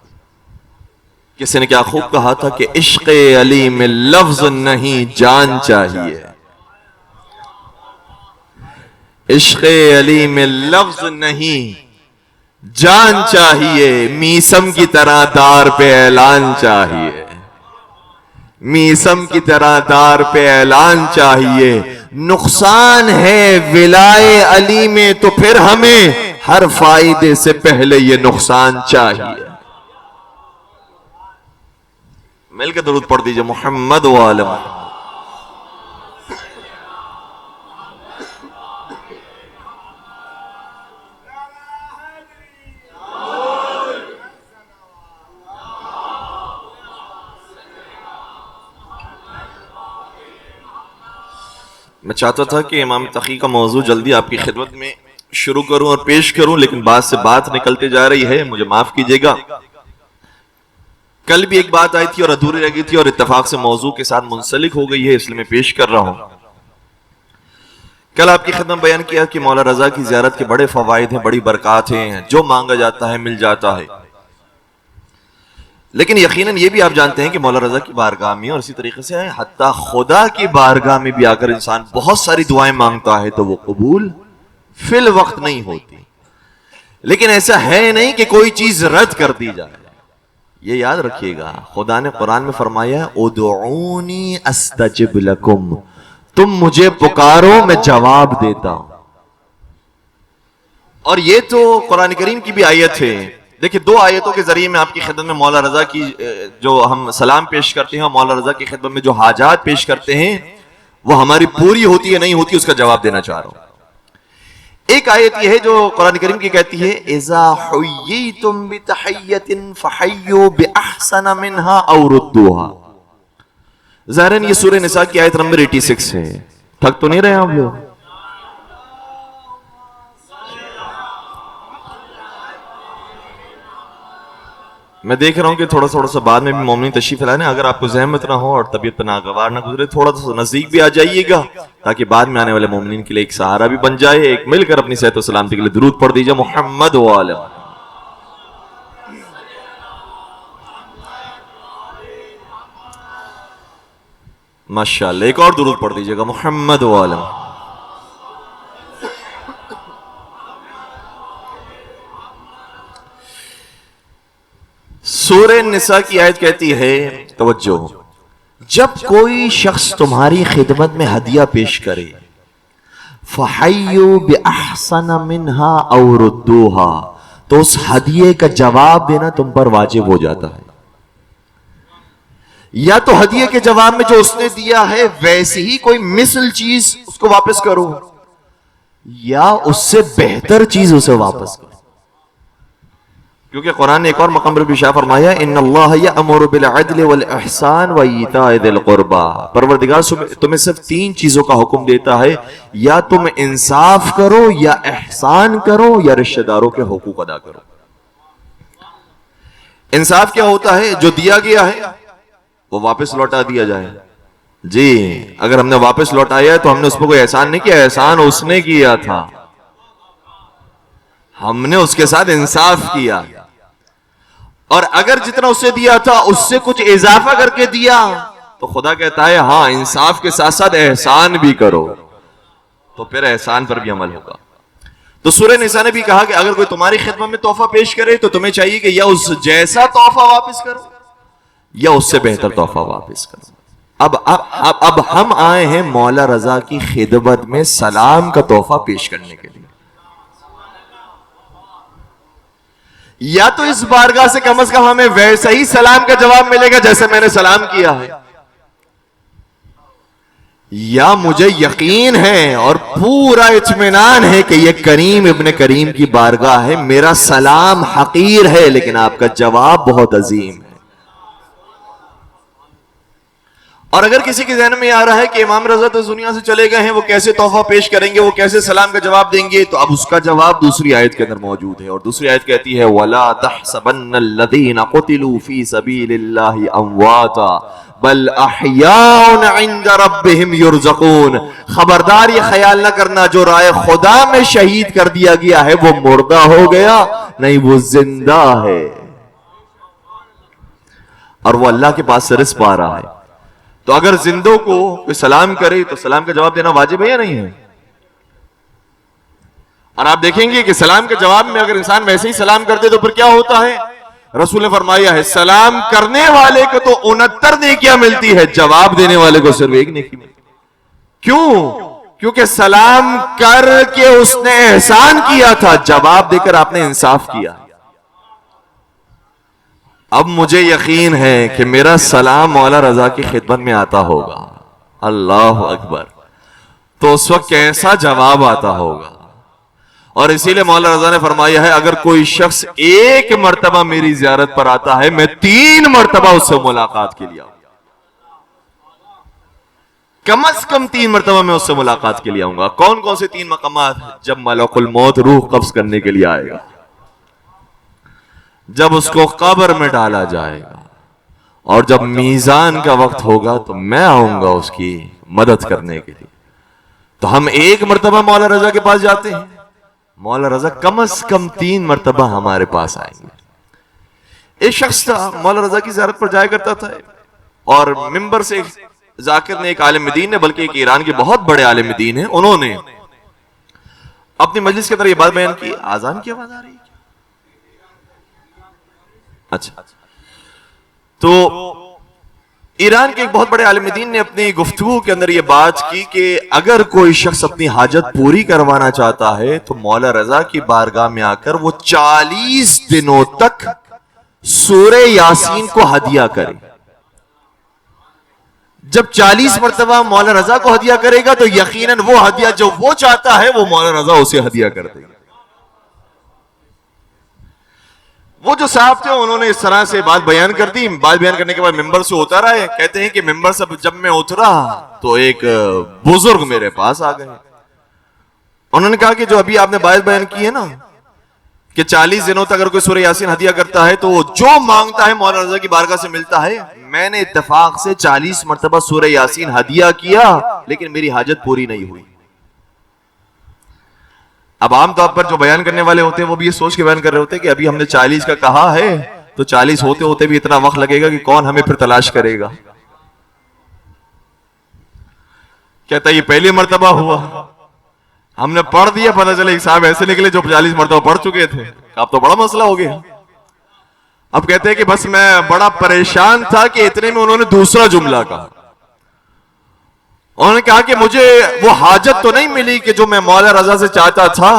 کسی نے کیا خوب کہا تھا کہ عشق علی میں لفظ نہیں جان چاہیے. عشق علی میں لفظ نہیں جان چاہیے، میسم کی طرح دار پہ اعلان چاہیے، میسم کی طرح دار پہ اعلان چاہیے. نقصان ہے ولائے علی میں تو پھر ہمیں ہر فائدے سے پہلے یہ نقصان چاہیے. مل کے درود پڑھ دیجئے محمد و آل محمد. میں چاہتا تھا کہ امام تقی کا موضوع جلدی آپ کی خدمت میں شروع کروں اور پیش کروں، لیکن بات سے بات نکلتے جا رہی ہے، مجھے معاف کیجئے گا. کل بھی ایک بات آئی تھی اور ادھوری رہ گئی تھی اور اتفاق سے موضوع کے ساتھ منسلک ہو گئی ہے، اس لیے میں پیش کر رہا ہوں. کل آپ کی خدمت بیان کیا کہ مولا رضا کی زیارت کے بڑے فوائد ہیں، بڑی برکات ہیں، جو مانگا جاتا ہے مل جاتا ہے. لیکن یقیناً یہ بھی آپ جانتے ہیں کہ مولا رضا کی بارگاہ میں اور اسی طریقے سے حتیٰ خدا کی بارگاہ میں بھی آ کر انسان بہت ساری دعائیں مانگتا ہے تو وہ قبول فی الوقت نہیں ہوتی. لیکن ایسا ہے نہیں کہ کوئی چیز رد کر دی جائے. یہ یاد رکھیے گا، خدا نے قرآن میں فرمایا ادعونی استجب لکم، تم مجھے پکارو میں جواب دیتا ہوں. اور یہ تو قرآن کریم کی بھی آیت ہے. دیکھیں دو آیتوں کے ذریعے میں آپ کی خدمت میں مولا رضا کی جو ہم سلام پیش کرتے ہیں اور مولا رضا کی خدمت میں جو حاجات پیش کرتے ہیں وہ ہماری پوری ہوتی ہے نہیں ہوتی اس کا جواب دینا چاہ رہا ہوں. ایک آیت یہ ہے جو قرآن کریم کی کہتی ہے اذا حییتم بتحیۃ فحیوا باحسن منها او ردوها. ظاہراً یہ سورہ نساء کی آیت نمبر 86 ہے. تھک تو نہیں رہے آپ لوگ؟ میں دیکھ رہا ہوں کہ تھوڑا سا بعد میں بھی مومنین تشریف لائیں. اگر آپ کو زحمت نہ ہو اور طبیعت پہ ناگوار نہ گزرے تھوڑا سا نزدیک بھی آ جائیے گا تاکہ بعد میں آنے والے مومنین کے لیے ایک سہارا بھی بن جائے. ایک مل کر اپنی صحت و سلامتی کے لیے درود پڑھ دیجیے محمد وآلہ. ماشاءاللہ ایک اور درود پڑھ دیجیے گا محمد وآلہ. سورہ نساء کی آیت کہتی ہے توجہ جب کوئی شخص تمہاری خدمت میں ہدیہ پیش کرے فحیوا باحسن منها او ردوها تو اس ہدیے کا جواب دینا تم پر واجب ہو جاتا ہے. یا تو ہدیے کے جواب میں جو اس نے دیا ہے ویسے ہی کوئی مثل چیز اس کو واپس کرو یا اس سے بہتر چیز اسے واپس کرو. کیونکہ قرآن نے ایک اور مقام پر بھی اشارہ فرمایا ان اللہ یأمر بالعدل والاحسان وایتاء ذی القربى. پروردگار تمہیں صرف 3 چیزوں کا حکم دیتا ہے یا تم انصاف کرو یا احسان کرو یا رشتہ داروں کے حقوق ادا کرو. انصاف کیا ہوتا ہے؟ جو دیا گیا ہے وہ واپس لوٹا دیا جائے. جی اگر ہم نے واپس لوٹایا ہے تو ہم نے اس پر کوئی احسان نہیں کیا, احسان اس نے کیا تھا, ہم نے اس کے ساتھ انصاف کیا. اور اگر جتنا اس سے دیا تھا اس سے کچھ اضافہ کر کے دیا تو خدا کہتا ہے ہاں انصاف کے ساتھ ساتھ احسان بھی کرو, تو پھر احسان پر بھی عمل ہوگا. تو سورہ نساء نے بھی کہا کہ اگر کوئی تمہاری خدمت میں تحفہ پیش کرے تو تمہیں چاہیے کہ یا اس جیسا تحفہ واپس کرو یا اس سے بہتر تحفہ واپس کرو. اب ہم آئے ہیں مولا رضا کی خدمت میں سلام کا تحفہ پیش کرنے کے لیے. یا تو اس بارگاہ سے کم از کم ہمیں ویسا ہی سلام کا جواب ملے گا جیسے میں نے سلام کیا ہے, یا مجھے یقین ہے اور پورا اطمینان ہے کہ یہ کریم ابن کریم کی بارگاہ ہے, میرا سلام حقیر ہے لیکن آپ کا جواب بہت عظیم ہے. اور اگر کسی کے ذہن میں آ رہا ہے کہ امام رضا تو دنیا سے چلے گئے ہیں, وہ کیسے تحفہ پیش کریں گے, وہ کیسے سلام کا جواب دیں گے, تو اب اس کا جواب دوسری آیت کے اندر موجود ہے. اور دوسری آیت کہتی ہے وَلَا تَحْسَبَنَّ الَّذِينَ قُتِلُوا فِي سَبِيلِ اللَّهِ أَمْوَاتًا بَلْ أَحْيَاءٌ عِندَ رَبِّهِمْ يُرْزَقُونَ. خبردار یہ خیال نہ کرنا جو رائے خدا میں شہید کر دیا گیا ہے وہ مردہ ہو گیا, نہیں وہ زندہ ہے اور وہ اللہ کے پاس سے رزق پا رہا ہے. تو اگر زندوں کو کوئی سلام کرے تو سلام کا جواب دینا واجب ہے یا نہیں ہے؟ اور آپ دیکھیں گے کہ سلام کے جواب میں اگر انسان ویسے ہی سلام کرتے تو پھر کیا ہوتا ہے؟ رسول نے فرمایا ہے سلام کرنے والے کو تو 69 نیکیاں ملتی ہے, جواب دینے والے کو صرف 1 نیکی ملتی. کیوں؟ کیونکہ سلام کر کے اس نے احسان کیا تھا, جواب دے کر آپ نے انصاف کیا. اب مجھے یقین ہے کہ میرا سلام مولا رضا کی خدمت میں آتا ہوگا, اللہ اکبر, تو اس وقت کیسا جواب آتا ہوگا. اور اسی لئے مولا رضا نے فرمایا ہے اگر کوئی شخص 1 مرتبہ میری زیارت پر آتا ہے میں 3 مرتبہ اس سے ملاقات کے لیے آؤں, کم از کم 3 مرتبہ میں اس سے ملاقات کے لیے آؤں گا. کون کون سے 3 مقامات؟ جب ملک الموت روح قبض کرنے کے لیے آئے گا, جب اس کو قبر میں ڈالا جائے گا, اور جب میزان کا وقت ہوگا تو میں آؤں گا اس کی مدد کرنے کے لیے. تو ہم 1 مرتبہ مولا رضا کے پاس جاتے ہیں, مولا رضا کم از کم 3 مرتبہ ہمارے پاس آئیں گے. ایک شخص تھا مولا رضا کی زیارت پر جایا کرتا تھا, اور ممبر سے ذاکر نے, ایک عالم دین نے, بلکہ ایک ایران کے بہت بڑے عالم دین ہیں, انہوں نے اپنی مجلس کے اندر یہ بات بیان کی. آذان کی آواز آ رہی ہے؟ اچھا. تو ایران کے ایک بہت بڑے عالم دین نے اپنی گفتگو کے اندر یہ بات کی کہ اگر کوئی شخص اپنی حاجت پوری کروانا چاہتا ہے تو مولا رضا کی بارگاہ میں آ کر وہ 40 دنوں تک سورہ یاسین کو ہدیہ کرے. جب 40 مرتبہ مولا رضا کو ہدیہ کرے گا تو یقیناً وہ ہدیہ جو وہ چاہتا ہے وہ مولا رضا اسے ہدیہ کر دے گا. وہ جو صاحب تھے انہوں نے اس طرح سے بات بیان کر دی. بات بیان کرنے کے بعد ممبر سے اتر آئے. کہتے ہیں کہ ممبر سے جب میں اترا تو ایک بزرگ میرے پاس آ گئے. انہوں نے کہا کہ جو ابھی آپ نے بات بیان کی ہے نا کہ 40 دنوں تک اگر کوئی سورہ یاسین ہدیہ کرتا ہے تو وہ جو مانگتا ہے مولا رضا کی بارگاہ سے ملتا ہے. میں نے اتفاق سے 40 مرتبہ سورہ یاسین ہدیہ کیا لیکن میری حاجت پوری نہیں ہوئی. اب عام طور پر جو بیان کرنے والے ہوتے ہیں وہ بھی یہ سوچ کے بیان کر رہے ہوتے ہیں کہ ابھی ہم نے 40 کا کہا ہے تو 40 ہوتے ہوتے بھی اتنا وقت لگے گا کہ کون ہمیں پھر تلاش کرے گا. کہتا ہے یہ پہلی مرتبہ ہوا, ہم نے پڑھ دیا, پتہ چلے ایک صاحب ایسے نکلے جو 40 مرتبہ پڑھ چکے تھے. اب تو بڑا مسئلہ ہو گیا. اب کہتے ہیں کہ بس میں بڑا پریشان تھا کہ اتنے میں انہوں نے دوسرا جملہ کہا. انہوں نے کہا کہ مجھے وہ حاجت تو نہیں ملی کہ جو میں مولا رضا سے چاہتا تھا,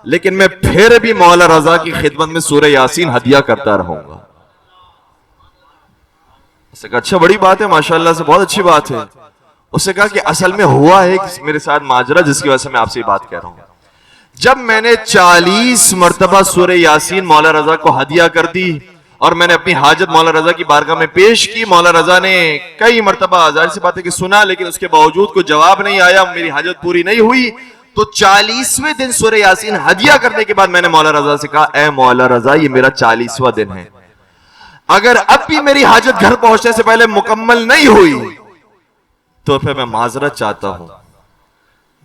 لیکن میں پھر بھی مولا رضا کی خدمت میں سورہ یاسین ہدیہ کرتا رہوں گا. اس نے کہا اچھا بڑی بات ہے, ماشاءاللہ سے بہت اچھی بات ہے. اس نے کہا کہ اصل میں ہوا ہے میرے ساتھ ماجرا جس کی وجہ سے میں آپ سے یہ بات کہہ رہا ہوں. جب میں نے 40 مرتبہ سورہ یاسین مولا رضا کو ہدیہ کر دی اور میں نے اپنی حاجت مولا رضا کی بارگاہ میں پیش کی, مولا رضا نے کئی مرتبہ ظاہر سی بات ہے کہ سنا لیکن اس کے باوجود کوئی جواب نہیں آیا, میری حاجت پوری نہیں ہوئی. تو 40ویں دن سورہ یاسین ہدیہ کرنے کے بعد میں نے مولا رضا سے کہا اے مولا رضا یہ میرا 40واں دن ہے, اگر اب بھی میری حاجت گھر پہنچنے سے پہلے مکمل نہیں ہوئی تو پھر میں معذرت چاہتا ہوں,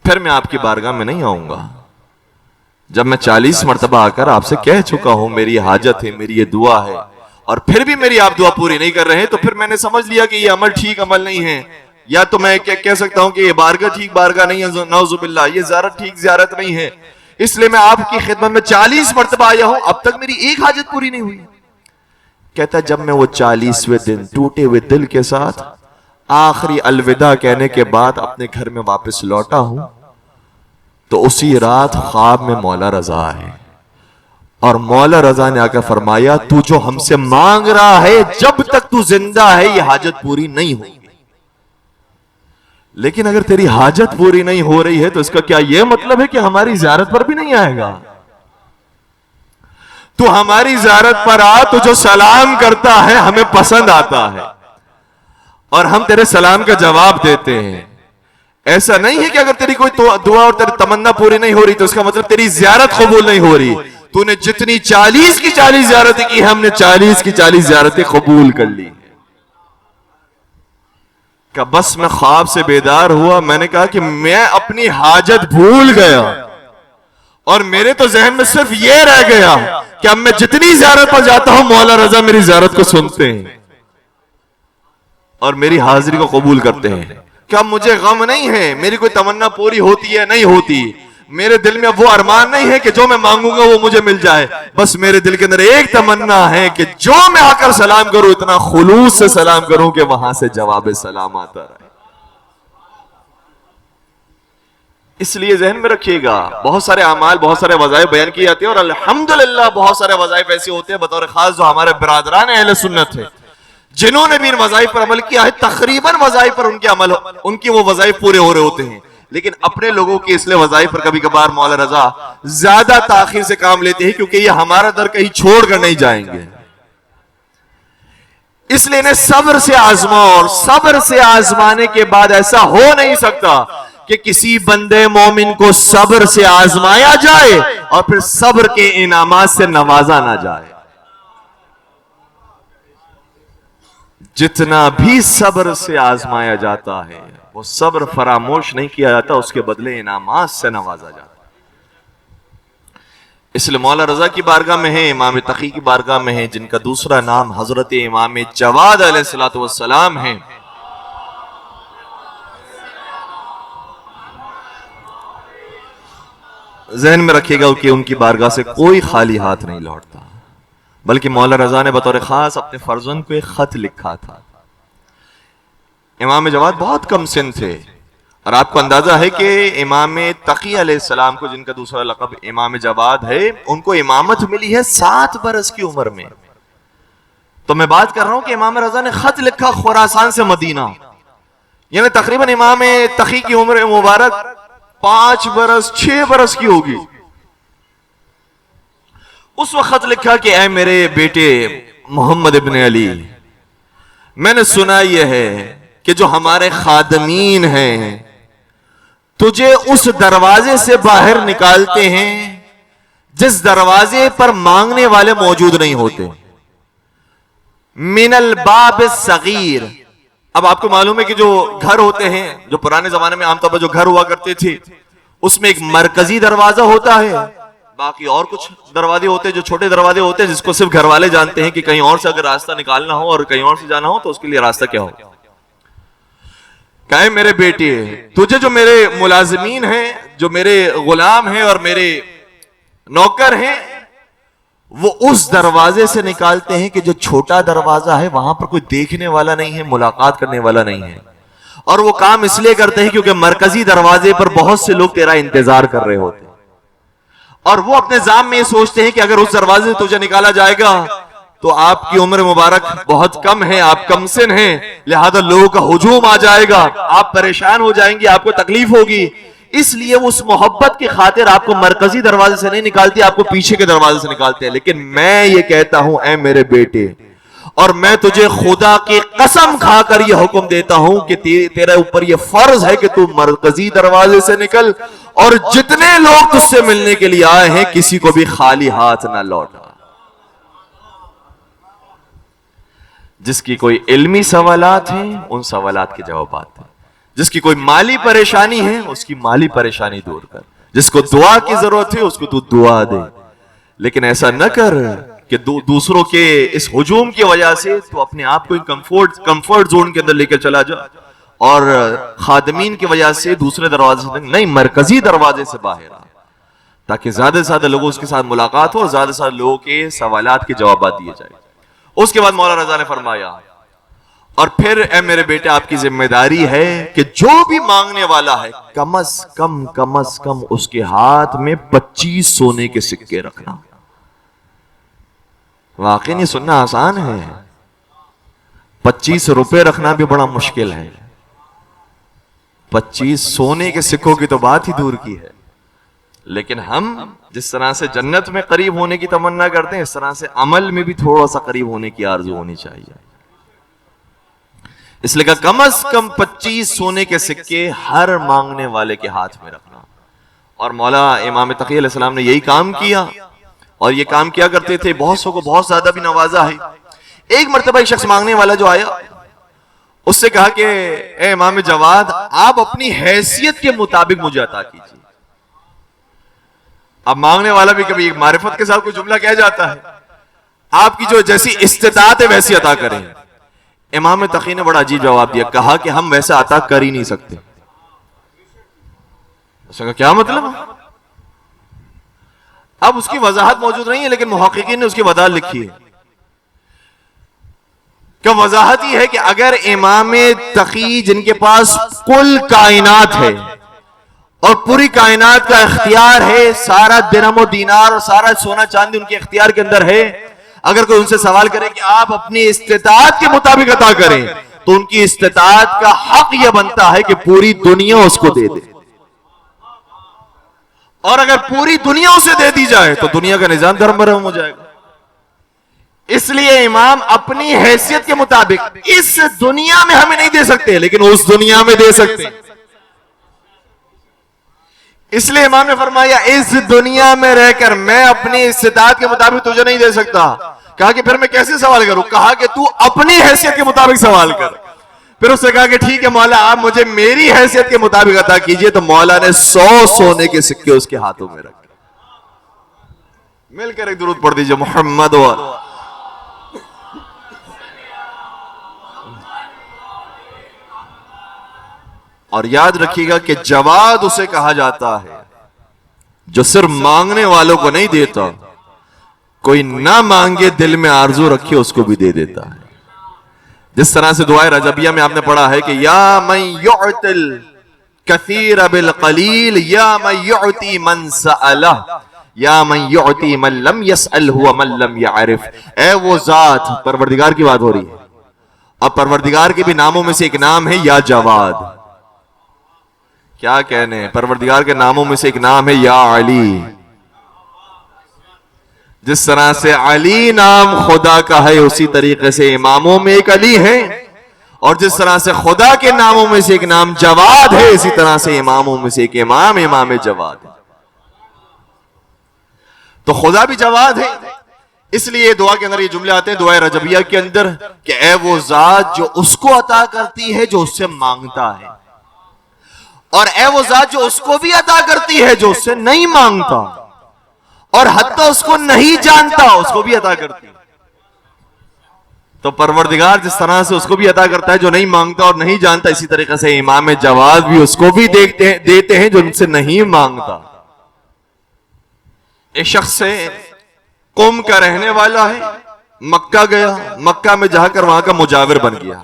پھر میں آپ کی بارگاہ میں نہیں آؤں گا. جب میں 40 مرتبہ آ کر آپ سے کہہ چکا ہوں میری حاجت ہے, میری یہ دعا ہے, اور پھر بھی میری آپ دعا پوری نہیں کر رہے ہیں, تو پھر میں نے سمجھ لیا کہ یہ عمل ٹھیک عمل نہیں ہے. یا تو میں کہہ سکتا ہوں کہ یہ بارگاہ ٹھیک بارگاہ نہیں ہے, نعوذ باللہ, یہ زیارت ٹھیک زیارت نہیں ہے. اس لیے میں آپ کی خدمت میں 40 مرتبہ آیا ہوں, اب تک میری ایک حاجت پوری نہیں ہوئی. کہتا جب میں وہ 40ویں دن ٹوٹے ہوئے دل کے ساتھ آخری الوداع کہنے کے بعد اپنے گھر میں واپس لوٹا ہوں تو اسی رات خواب میں مولا رضا آئے, اور مولا رضا نے آ کر فرمایا تو جو ہم سے مانگ رہا ہے جب تک تو زندہ ہے یہ حاجت پوری نہیں ہوگی, لیکن اگر تیری حاجت پوری نہیں ہو رہی ہے تو اس کا کیا یہ مطلب ہے کہ ہماری زیارت پر بھی نہیں آئے گا؟ تو ہماری زیارت پر آ, تو جو سلام کرتا ہے ہمیں پسند آتا ہے اور ہم تیرے سلام کا جواب دیتے ہیں. ایسا نہیں ہے کہ اگر تیری کوئی دعا اور تیری تمنا پوری نہیں ہو رہی تو اس کا مطلب تیری زیارت قبول نہیں ہو رہی. تو نے جتنی 40 کی 40 زیارتیں کی, ہم نے 40 کی 40 زیارتیں قبول کر لی. کہ بس میں خواب سے بیدار ہوا, میں نے کہا کہ میں اپنی حاجت بھول گیا اور میرے تو ذہن میں صرف یہ رہ گیا کہ اب میں جتنی زیارت پر جاتا ہوں مولا رضا میری زیارت کو سنتے ہیں اور میری حاضری کو قبول کرتے ہیں. کہ اب مجھے غم نہیں ہے میری کوئی تمنا پوری ہوتی ہے نہیں ہوتی, میرے دل میں اب وہ ارمان نہیں ہے کہ جو میں مانگوں گا وہ مجھے مل جائے. بس میرے دل کے اندر ایک تمنا ہے کہ جو میں آ کر سلام کروں اتنا خلوص سے سلام کروں کہ وہاں سے جواب سلام آتا رہے. اس لیے ذہن میں رکھیے گا, بہت سارے اعمال بہت سارے وظائف بیان کیے جاتے ہیں اور الحمدللہ بہت سارے وظائف ایسے ہوتے ہیں بطور خاص جو ہمارے برادران اہل سنت ہیں جنہوں نے بھی ان وظائف پر عمل کیا ہے, تقریباً وظائف پر ان کی وہ وظائف پورے ہو رہے ہوتے ہیں. لیکن اپنے لوگوں کی اس لیے وظائف پر کبھی کبھار مولا رضا زیادہ تاخیر سے کام لیتے ہیں کیونکہ یہ ہمارا در کہیں چھوڑ کر نہیں جائیں گے. اس لیے انہیں صبر سے آزماؤ, اور صبر سے آزمانے کے بعد ایسا ہو نہیں سکتا کہ کسی بندے مومن کو صبر سے آزمایا جائے اور پھر صبر کے انعامات سے نوازا نہ جائے. جتنا بھی صبر سے آزمایا جاتا ہے وہ صبر فراموش نہیں کیا جاتا, اس کے بدلے انعامات سے نوازا جاتا. اس لیے مولا رضا کی بارگاہ میں ہیں, امام تقی کی بارگاہ میں ہیں جن کا دوسرا نام حضرت امام جواد علیہ السلام ہے. ذہن میں رکھیے گا کہ ان کی بارگاہ سے کوئی خالی ہاتھ نہیں لوٹتا, بلکہ مولا رضا نے بطور خاص اپنے فرزند کو ایک خط لکھا تھا. امام جواد بہت کم سن تھے اور آپ کو اندازہ ہے کہ امام تقی علیہ السلام کو جن کا دوسرا لقب امام جواد ہے ان کو امامت ملی ہے 7 برس کی عمر میں. تو میں بات کر رہا ہوں کہ امام رضا نے خط لکھا خراسان سے مدینہ یعنی تقریباً امام تقی کی عمر مبارک 5 برس 6 برس کی ہوگی. اس وقت لکھا کہ اے میرے بیٹے محمد ابن علی، میں نے سنا یہ ہے کہ جو ہمارے خادمین ہیں تجھے اس دروازے سے باہر نکالتے ہیں جس دروازے پر مانگنے والے موجود نہیں ہوتے. من الباب الصغیر. اب آپ کو معلوم ہے کہ جو گھر ہوتے ہیں، جو پرانے زمانے میں عام طور پر جو گھر ہوا کرتے تھے، اس میں ایک مرکزی دروازہ ہوتا ہے، باقی اور کچھ دروازے ہوتے ہیں جو چھوٹے دروازے ہوتے ہیں جس کو صرف گھر والے جانتے ہیں کہ کہیں اور سے اگر راستہ نکالنا ہو اور کہیں اور سے جانا ہو تو اس کے لیے راستہ کیا ہو. کہے میرے بیٹے، تجھے جو میرے ملازمین ہیں، جو میرے غلام ہیں اور میرے نوکر ہیں، وہ اس دروازے سے نکالتے ہیں کہ جو چھوٹا دروازہ ہے، وہاں پر کوئی دیکھنے والا نہیں ہے، ملاقات کرنے والا نہیں ہے. اور وہ کام اس لیے کرتے ہیں کیونکہ مرکزی دروازے پر بہت سے لوگ تیرا انتظار کر رہے ہوتے ہیں، اور وہ اپنے ذہن میں یہ سوچتے ہیں کہ اگر اس دروازے سے تجھے نکالا جائے گا تو آپ کی عمر مبارک بہت کم ہے، آپ کم سن ہیں، لہذا لوگوں کا ہجوم آ جائے گا، آپ پریشان ہو جائیں گے، آپ کو تکلیف ہوگی. اس لیے وہ اس محبت کی خاطر آپ کو مرکزی دروازے سے نہیں نکالتی، آپ کو پیچھے کے دروازے سے نکالتے ہیں. لیکن میں یہ کہتا ہوں اے میرے بیٹے، اور میں تجھے خدا کی قسم کھا کر یہ حکم دیتا ہوں کہ تیرے اوپر یہ فرض ہے کہ تو مرکزی دروازے سے نکل، اور جتنے لوگ تجھ سے ملنے کے لیے آئے ہیں کسی کو بھی خالی ہاتھ نہ لوٹا. جس کی کوئی علمی سوالات ہیں ان سوالات کے جوابات ہیں، جس کی کوئی مالی پریشانی ہے اس کی مالی پریشانی دور کر، جس کو دعا کی ضرورت ہے اس کو تو دعا دے. لیکن ایسا نہ کر کہ دوسروں کے اس ہجوم کی وجہ سے تو اپنے آپ کو کمفرٹ زون کے اندر لے کر چلا جا، اور خادمین کی وجہ سے دوسرے دروازے سے نہیں، مرکزی دروازے سے باہر آ، تاکہ زیادہ سے زیادہ لوگوں اس کے ساتھ ملاقات ہو اور زیادہ سے زیادہ لوگوں کے سوالات کے جوابات دیے جائے. اس کے بعد مولانا رضا نے فرمایا، اور پھر اے میرے بیٹے آپ کی ذمہ داری ہے کہ جو بھی مانگنے والا ہے کم از کم اس کے ہاتھ میں 25 سونے کے سکے رکھنا. واقعی نہیں سننا آسان ہے، 25 روپے رکھنا بھی بڑا مشکل ہے، 25 سونے کے سکوں کی تو بات ہی دور کی ہے. لیکن ہم جس طرح سے جنت میں قریب ہونے کی تمنا کرتے ہیں اس طرح سے عمل میں بھی تھوڑا سا قریب ہونے کی آرزو ہونی چاہیے. اس لیے کہ کم از کم 25 سونے کے سکے ہر مانگنے والے کے ہاتھ میں رکھنا. اور مولا امام تقی علیہ السلام نے یہی کام کیا، اور یہ کام کیا کرتے تھے، بہت سو کو بہت زیادہ بھی نوازا ہے. ایک مرتبہ ایک شخص مانگنے والا جو آیا، اس سے کہا کہ اے امام جواد، آپ اپنی حیثیت کے مطابق مجھے عطا کیجیے. اب مانگنے والا بھی کبھی ایک معرفت کے ساتھ کوئی جملہ کہہ جاتا ہے، آپ کی جو جیسی استطاعت ہے ویسی عطا کریں. امام تقی نے بڑا عجیب جواب دیا، کہا کہ ہم ویسا عطا کر ہی نہیں سکتے. اس کا کیا مطلب؟ اب اس کی وضاحت موجود نہیں ہے، لیکن محققین نے اس کی وضاحت لکھی ہے کہ وضاحت یہ ہے کہ اگر امام تقی جن کے پاس کل کائنات ہے اور پوری کائنات کا اختیار ہے، سارا درہم و دینار اور سارا سونا چاندی ان کے اختیار کے اندر ہے، اگر کوئی ان سے سوال کرے کہ آپ اپنی استطاعت کے مطابق عطا کریں تو ان کی استطاعت کا حق یہ بنتا ہے کہ پوری دنیا اس کو دے دے. اور اگر پوری دنیا اسے دے دی جائے تو دنیا کا نظام دھرم برہم ہو جائے گا. اس لیے امام اپنی حیثیت کے مطابق اس دنیا میں ہمیں نہیں دے سکتے لیکن اس دنیا میں دے سکتے. اس لیے امام نے فرمایا اس دنیا میں رہ کر میں اپنی استطاعت کے مطابق تجھے نہیں دے سکتا. کہا کہ پھر میں کیسے سوال کروں؟ کہا کہ تو اپنی حیثیت کے مطابق سوال کر. پھر اس نے کہا کہ ٹھیک ہے مولا، آپ مجھے میری حیثیت کے مطابق عطا کیجئے. تو مولا نے 100 سونے کے سکے اس کے ہاتھوں میں رکھے. مل کر ایک درود پڑھ دیجئے محمد و اور یاد رکھیے گا کہ جواد اسے کہا جاتا ہے جو صرف مانگنے والوں کو نہیں دیتا، کوئی نہ مانگے دل میں آرزو رکھے اس کو بھی دے دیتا ہے. جس طرح سے دعائے رجبیہ میں آپ نے پڑھا ہے کہ یا من یعطی الکثیر بالقلیل یا من یعطی من سألہ یا من یعطی من لم یسألہ ومن لم یعرف. اے وہ ذات، پروردگار کی بات ہو رہی ہے، اب پروردگار کے بھی ناموں میں سے ایک نام ہے یا جواد. کیا کہنے ہیں, پروردگار کے ناموں میں سے ایک نام ہے یا علی. جس طرح سے علی نام خدا کا ہے اسی طریقے سے اماموں میں ایک علی ہے, اور جس طرح سے خدا کے ناموں میں سے ایک نام جواد ہے اسی طرح سے اماموں میں سے ایک امام جواد ہے. تو خدا بھی جواد ہے. اس لیے دعا کے اندر یہ جملے آتے ہیں دعائے رجبیہ کے اندر کہ اے وہ ذات جو اس کو عطا کرتی ہے جو اس سے مانگتا ہے, اور اے وہ ذات جو اس کو بھی عطا کرتی ہے جو اس سے نہیں مانگتا, اور حتی اس کو نہیں جانتا اس کو بھی عطا کرتی ہے. تو پروردگار جس طرح سے اس کو بھی عطا کرتا ہے جو نہیں مانگتا اور نہیں جانتا, اسی طریقے سے امام جواد بھی اس کو بھی دیتے ہیں جو ان سے نہیں مانگتا. ایک شخص سے قوم کا رہنے والا ہے, مکہ گیا, مکہ میں جا کر وہاں کا مجاور بن گیا.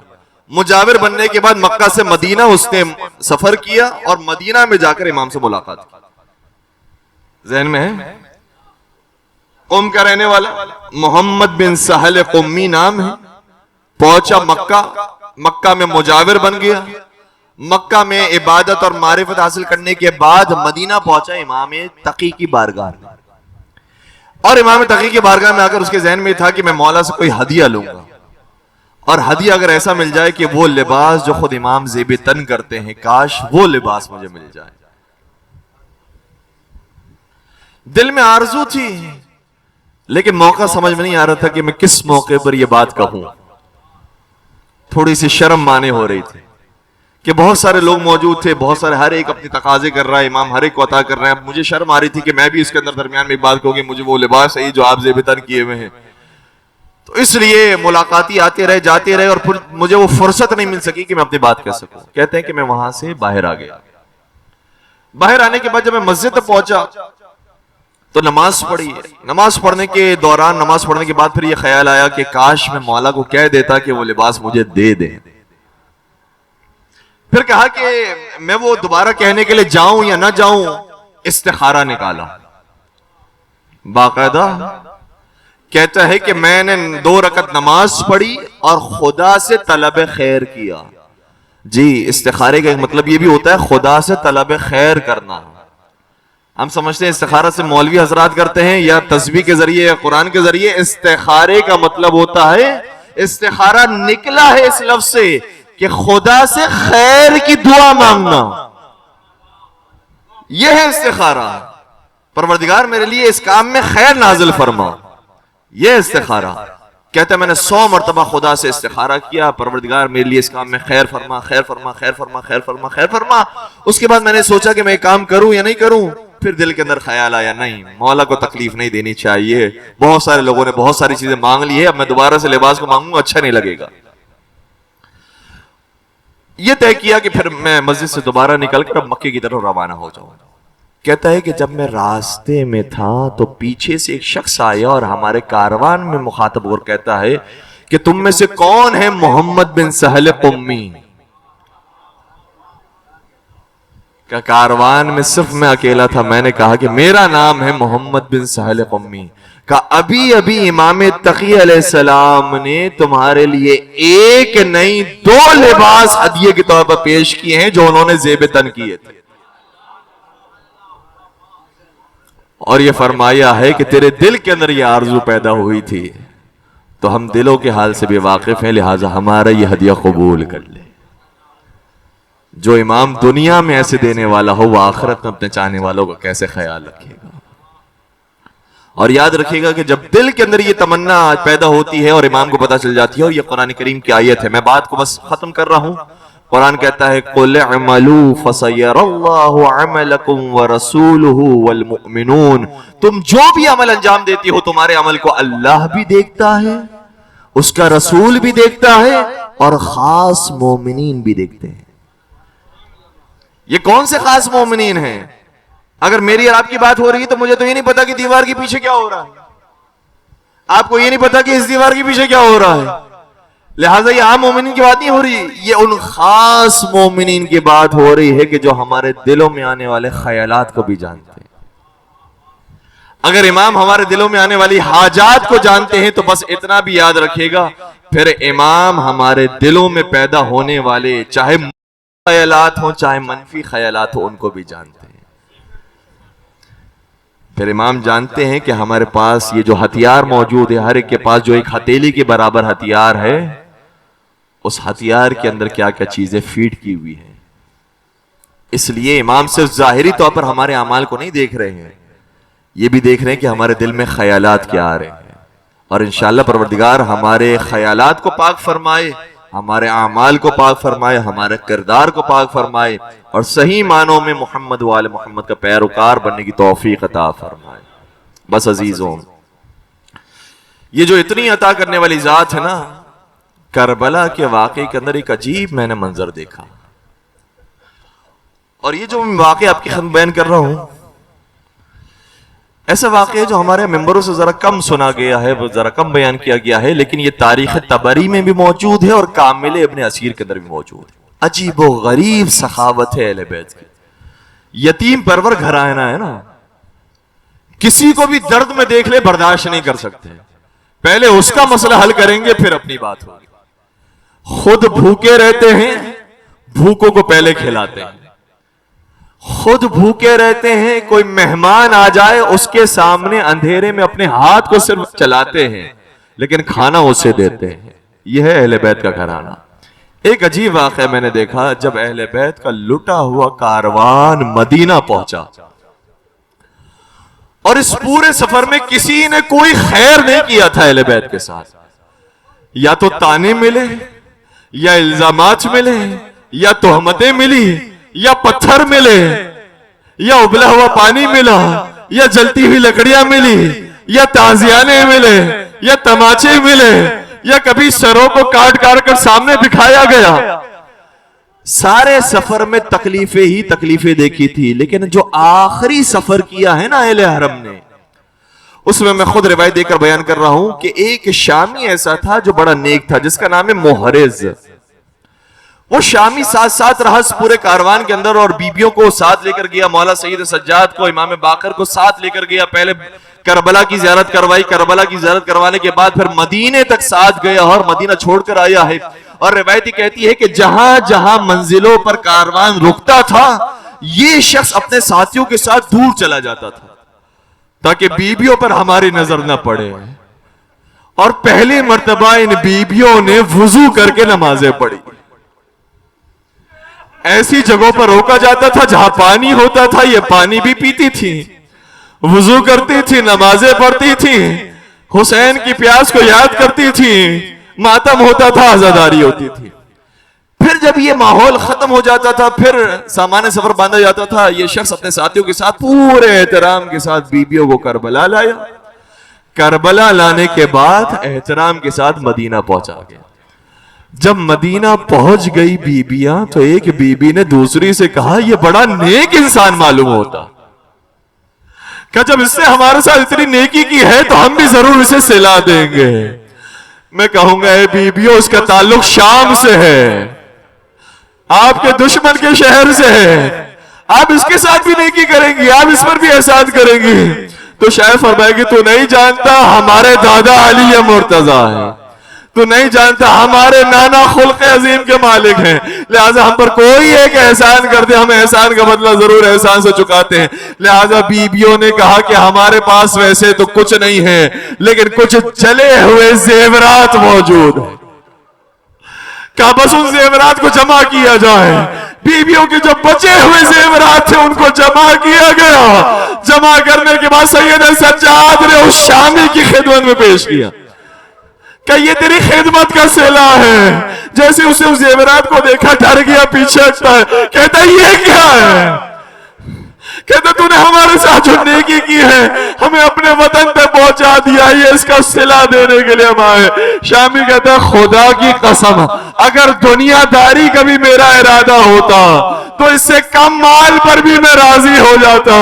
مجاور بننے کے بعد مکہ سے مدینہ اس نے سفر کیا, اور مدینہ میں جا کر امام سے ملاقات کی. ذہن میں ہے؟ قوم کا رہنے والا محمد بن سہل قمی نام ہے. پہنچا مکہ, مکہ میں مجاور بن گیا. مکہ میں عبادت اور معرفت حاصل کرنے کے بعد مدینہ پہنچا امام تقی کی بارگاہ میں. اور امام تقی کی بارگاہ میں آ کر اس کے ذہن میں تھا کہ میں مولا سے کوئی ہدیہ لوں گا, اور ہدیہ اگر ایسا مل جائے کہ وہ لباس جو خود امام زیب تن کرتے ہیں, کاش وہ لباس مجھے مل جائے. دل میں آرزو تھی, لیکن موقع سمجھ میں نہیں آ رہا تھا کہ میں کس موقع پر یہ بات کہوں. تھوڑی سی شرم مانے ہو رہی تھی کہ بہت سارے لوگ موجود تھے, بہت سارے, ہر ایک اپنی تقاضے کر رہا ہے, امام ہر ایک کو عطا کر رہے ہیں. اب مجھے شرم آ رہی تھی کہ میں بھی اس کے اندر درمیان میں ایک بات کہوں کہ مجھے وہ لباس ہے جو آپ زیب تن کیے ہوئے ہیں. تو اس لیے ملاقاتی آتے رہے جاتے رہے, اور پھر مجھے وہ فرصت نہیں مل سکی کہ میں اپنی بات کہہ سکوں. کہتے ہیں کہ میں وہاں سے باہر آ گیا. باہر آنے کے بعد جب میں مسجد تک پہنچا تو نماز پڑھی. نماز پڑھنے کے دوران, نماز پڑھنے کے بعد پھر یہ خیال آیا کہ کاش میں مولا کو کہہ دیتا کہ وہ لباس مجھے دے دیں. پھر کہا کہ میں وہ دوبارہ کہنے کے لیے جاؤں یا نہ جاؤں. استخارہ نکالا باقاعدہ. کہتا ہے کہ میں نے 2 رکعت نماز پڑھی اور خدا سے طلب خیر کیا. جی, استخارے کا ایک مطلب یہ بھی ہوتا ہے خدا سے طلب خیر کرنا. ہم سمجھتے ہیں استخارہ سے مولوی حضرات کرتے ہیں یا تسبیح کے ذریعے یا قرآن کے ذریعے. استخارے کا مطلب ہوتا ہے, استخارہ نکلا ہے اس لفظ سے کہ خدا سے خیر کی دعا مانگنا. یہ ہے استخارہ. پروردگار میرے لیے اس کام میں خیر نازل فرما, یہ استخارہ. کہتا ہے میں نے 100 مرتبہ خدا سے استخارہ کیا, پروردگار میرے لیے اس کام میں خیر فرما, خیر فرما, خیر فرما, خیر فرما, خیر فرما. اس کے بعد میں نے سوچا کہ میں یہ کام کروں یا نہیں کروں. پھر دل کے اندر خیال آیا نہیں, مولا کو تکلیف نہیں دینی چاہیے. بہت سارے لوگوں نے بہت ساری چیزیں مانگ لی ہے, اب میں دوبارہ سے لباس کو مانگوں اچھا نہیں لگے گا. یہ طے کیا کہ پھر میں مسجد سے دوبارہ نکل کر اب مکے کی طرف روانہ ہو جاؤں. کہتا ہے کہ جب میں راستے میں تھا تو پیچھے سے ایک شخص آیا اور ہمارے کاروان میں مخاطب اور کہتا ہے کہ تم میں سے کون ہے محمد بن سہل قمی. کہ کاروان میں صرف میں اکیلا تھا. میں نے کہا کہ میرا نام ہے محمد بن سہل قمی. کہ ابھی ابھی امام تقی علیہ السلام نے تمہارے لیے ایک نہیں 2 لباس ہدیے کے طور پر پیش کیے ہیں جو انہوں نے زیب تن کیے تھے, اور یہ فرمایا ہے کہ تیرے دل کے اندر یہ آرزو پیدا ہوئی تھی. تو ہم دلوں کے حال سے بھی واقف ہیں, لہٰذا ہمارا یہ ہدیہ قبول کر لے. جو امام دنیا میں ایسے دینے والا ہو وہ آخرت میں اپنے چاہنے والوں کا کیسے خیال رکھے گا. اور یاد رکھے گا کہ جب دل کے اندر یہ تمنا پیدا ہوتی ہے اور امام کو پتہ چل جاتی ہے, اور یہ قرآن کریم کی آیت ہے, میں بات کو بس ختم کر رہا ہوں. قرآن کہتا ہے قُلْ اعْمَلُوا فَسَيَرَى اللَّهُ عَمَلَكُمْ وَرَسُولُهُ وَالْمُؤْمِنُونَ. تم جو بھی عمل انجام دیتی ہو تمہارے عمل کو اللہ بھی دیکھتا ہے, اس کا رسول بھی دیکھتا ہے, اور خاص مومنین بھی دیکھتے ہیں. یہ کون سے خاص مومنین ہیں؟ اگر میری اور آپ کی بات ہو رہی ہے تو مجھے تو یہ نہیں پتا کہ دیوار کے پیچھے کیا ہو رہا ہے, آپ کو یہ نہیں پتا کہ اس دیوار کے پیچھے کیا ہو رہا ہے. لہٰذا یہ عام مومنین کی بات نہیں ہو رہی, یہ ان خاص مومنین کی بات ہو رہی ہے کہ جو ہمارے دلوں میں آنے والے خیالات کو بھی جانتے ہیں. اگر امام ہمارے دلوں میں آنے والی حاجات کو جانتے ہیں تو بس اتنا بھی یاد رکھیے گا, پھر امام ہمارے دلوں میں پیدا ہونے والے چاہے خیالات ہوں چاہے منفی خیالات ہوں ان کو بھی جانتے ہیں. پھر امام جانتے ہیں کہ ہمارے پاس یہ جو ہتھیار موجود ہے، ہر ایک کے پاس جو ایک ہتھیلی کے برابر ہتھیار ہے، اس ہتھیار کے اندر کیا کیا چیزیں فیڈ کی ہوئی ہیں. اس لیے امام صرف ظاہری طور پر ہمارے اعمال کو نہیں دیکھ رہے ہیں، یہ بھی دیکھ رہے ہیں کہ ہمارے دل میں خیالات کیا آ رہے ہیں. اور انشاءاللہ پروردگار ہمارے خیالات کو پاک فرمائے، ہمارے اعمال کو پاک فرمائے، ہمارے کردار کو پاک فرمائے، اور صحیح معنوں میں محمد و آل محمد کا پیروکار بننے کی توفیق عطا فرمائے. بس عزیزوں، یہ جو اتنی عطا کرنے والی ذات ہے نا، کربلا کے واقعے کے اندر ایک عجیب میں نے منظر دیکھا. اور یہ جو واقعہ آپ کی خدمت بیان کر رہا ہوں، ایسا واقعہ ہے جو ہمارے ممبروں سے ذرا کم سنا گیا ہے، ذرا کم بیان کیا گیا ہے، لیکن یہ تاریخ طبری میں بھی موجود ہے اور کامل ابن اسیر کے اندر بھی موجود ہے. عجیب و غریب سخاوت ہے اہل بیت کی. یتیم پرور گھرانہ ہے نا، کسی کو بھی درد میں دیکھ لے برداشت نہیں کر سکتے، پہلے اس کا مسئلہ حل کریں گے پھر اپنی بات ہوگی. خود بھوکے رہتے ہیں، بھوکوں کو پہلے کھلاتے ہیں. خود بھوکے رہتے ہیں، کوئی مہمان آ جائے اس کے سامنے اندھیرے میں اپنے ہاتھ کو صرف چلاتے ہیں لیکن کھانا اسے دیتے ہیں. یہ ہے اہل بیت کا گھرانہ. ایک عجیب واقعہ میں نے دیکھا، جب اہل بیت کا لٹا ہوا کاروان مدینہ پہنچا اور اس پورے سفر میں کسی نے کوئی خیر نہیں کیا تھا اہل بیت کے ساتھ. یا تو تانے ملے، یا الزامات ملے، یا تہمتیں ملی، یا پتھر ملے، یا ابلا ہوا پانی ملا، یا جلتی ہوئی لکڑیاں ملی، یا تعزیانے ملے، یا تماچے ملے، یا کبھی سروں کو کاٹ کاٹ کر سامنے دکھایا گیا. سارے سفر میں تکلیفیں ہی تکلیفیں دیکھی تھی، لیکن جو آخری سفر کیا ہے نا اہل حرم نے، اس میں خود روایت دے کر بیان کر رہا ہوں کہ ایک شامی ایسا تھا جو بڑا نیک تھا، جس کا نام ہے محرز. وہ شامی ساتھ ساتھ رہا پورے کاروان کے اندر، اور بیبیوں کو ساتھ لے کر گیا، مولا سید سجاد کو، امام باقر کو ساتھ لے کر گیا. پہلے کربلا کی زیارت کروائی، کربلا کی زیارت کروانے کے بعد پھر مدینے تک ساتھ گیا اور مدینہ چھوڑ کر آیا ہے. اور روایتی کہتی ہے کہ جہاں جہاں منزلوں پر کاروان رکتا تھا، یہ شخص اپنے ساتھیوں کے ساتھ دور چلا جاتا تھا تاکہ بیبیوں پر ہماری نظر نہ پڑے. اور پہلی مرتبہ ان بیبیوں نے وضو کر کے نمازیں پڑھی. ایسی جگہوں پر روکا جاتا تھا جہاں پانی ہوتا تھا، یہ پانی بھی پیتی تھی، وضو کرتی تھی، نمازیں پڑھتی تھی، حسین کی پیاس کو یاد کرتی تھی، ماتم ہوتا تھا، عزاداری ہوتی تھی. پھر جب یہ ماحول ختم ہو جاتا تھا، پھر سامان سفر باندھا جاتا تھا، یہ شخص اپنے ساتھیوں کے ساتھ پورے احترام کے ساتھ بیبیوں کو کربلا لایا. کربلا لانے کے بعد احترام کے ساتھ مدینہ پہنچا گیا. جب مدینہ پہنچ گئی بیبیاں، تو ایک بیبی نے دوسری سے کہا یہ بڑا نیک انسان معلوم ہوتا، کہ جب اس نے ہمارے ساتھ اتنی نیکی کی ہے تو ہم بھی ضرور اسے صلہ دیں گے. میں کہوں گا اے بیبیوں، اس کا تعلق شام سے ہے، آپ کے دشمن کے شہر سے ہے، آپ اس کے ساتھ بھی نیکی کریں گی، آپ اس پر بھی احسان کریں گی. تو شاعر فرمائے گی تو نہیں جانتا ہمارے دادا علی مرتضیٰ ہے، تو نہیں جانتا ہمارے نانا خلق عظیم کے مالک ہیں، لہٰذا ہم پر کوئی ایک احسان کر دے، ہم احسان کا بدلہ ضرور احسان سے چکاتے ہیں. لہٰذا بیبیوں نے کہا کہ ہمارے پاس ویسے تو کچھ نہیں ہے، لیکن کچھ چلے ہوئے زیورات موجود ہیں، کہا بس ان زیورات کو جمع کیا جائے. بیبیوں کے جو بچے ہوئے زیورات تھے ان کو جمع کیا گیا. جمع کرنے کے بعد سید سجاد نے اس شامی کی خدمت میں پیش کیا کہ یہ تیری خدمت کا صلہ ہے. جیسے اسے اس زیورات کو دیکھا ڈر گیا، پیچھے ہٹتا ہے، کہتا ہے یہ کیا ہے؟ کہتا تو نے ہمارے ساتھ جو نیکی کی ہے ہمیں اپنے وطن پہ پہنچا دیا، یہ اس کا صلہ دینے کے لیے ہم آئے. شامی کہتا ہے خدا کی قسم اگر دنیا داری کا بھی میرا ارادہ ہوتا تو اس سے کم مال پر بھی میں راضی ہو جاتا،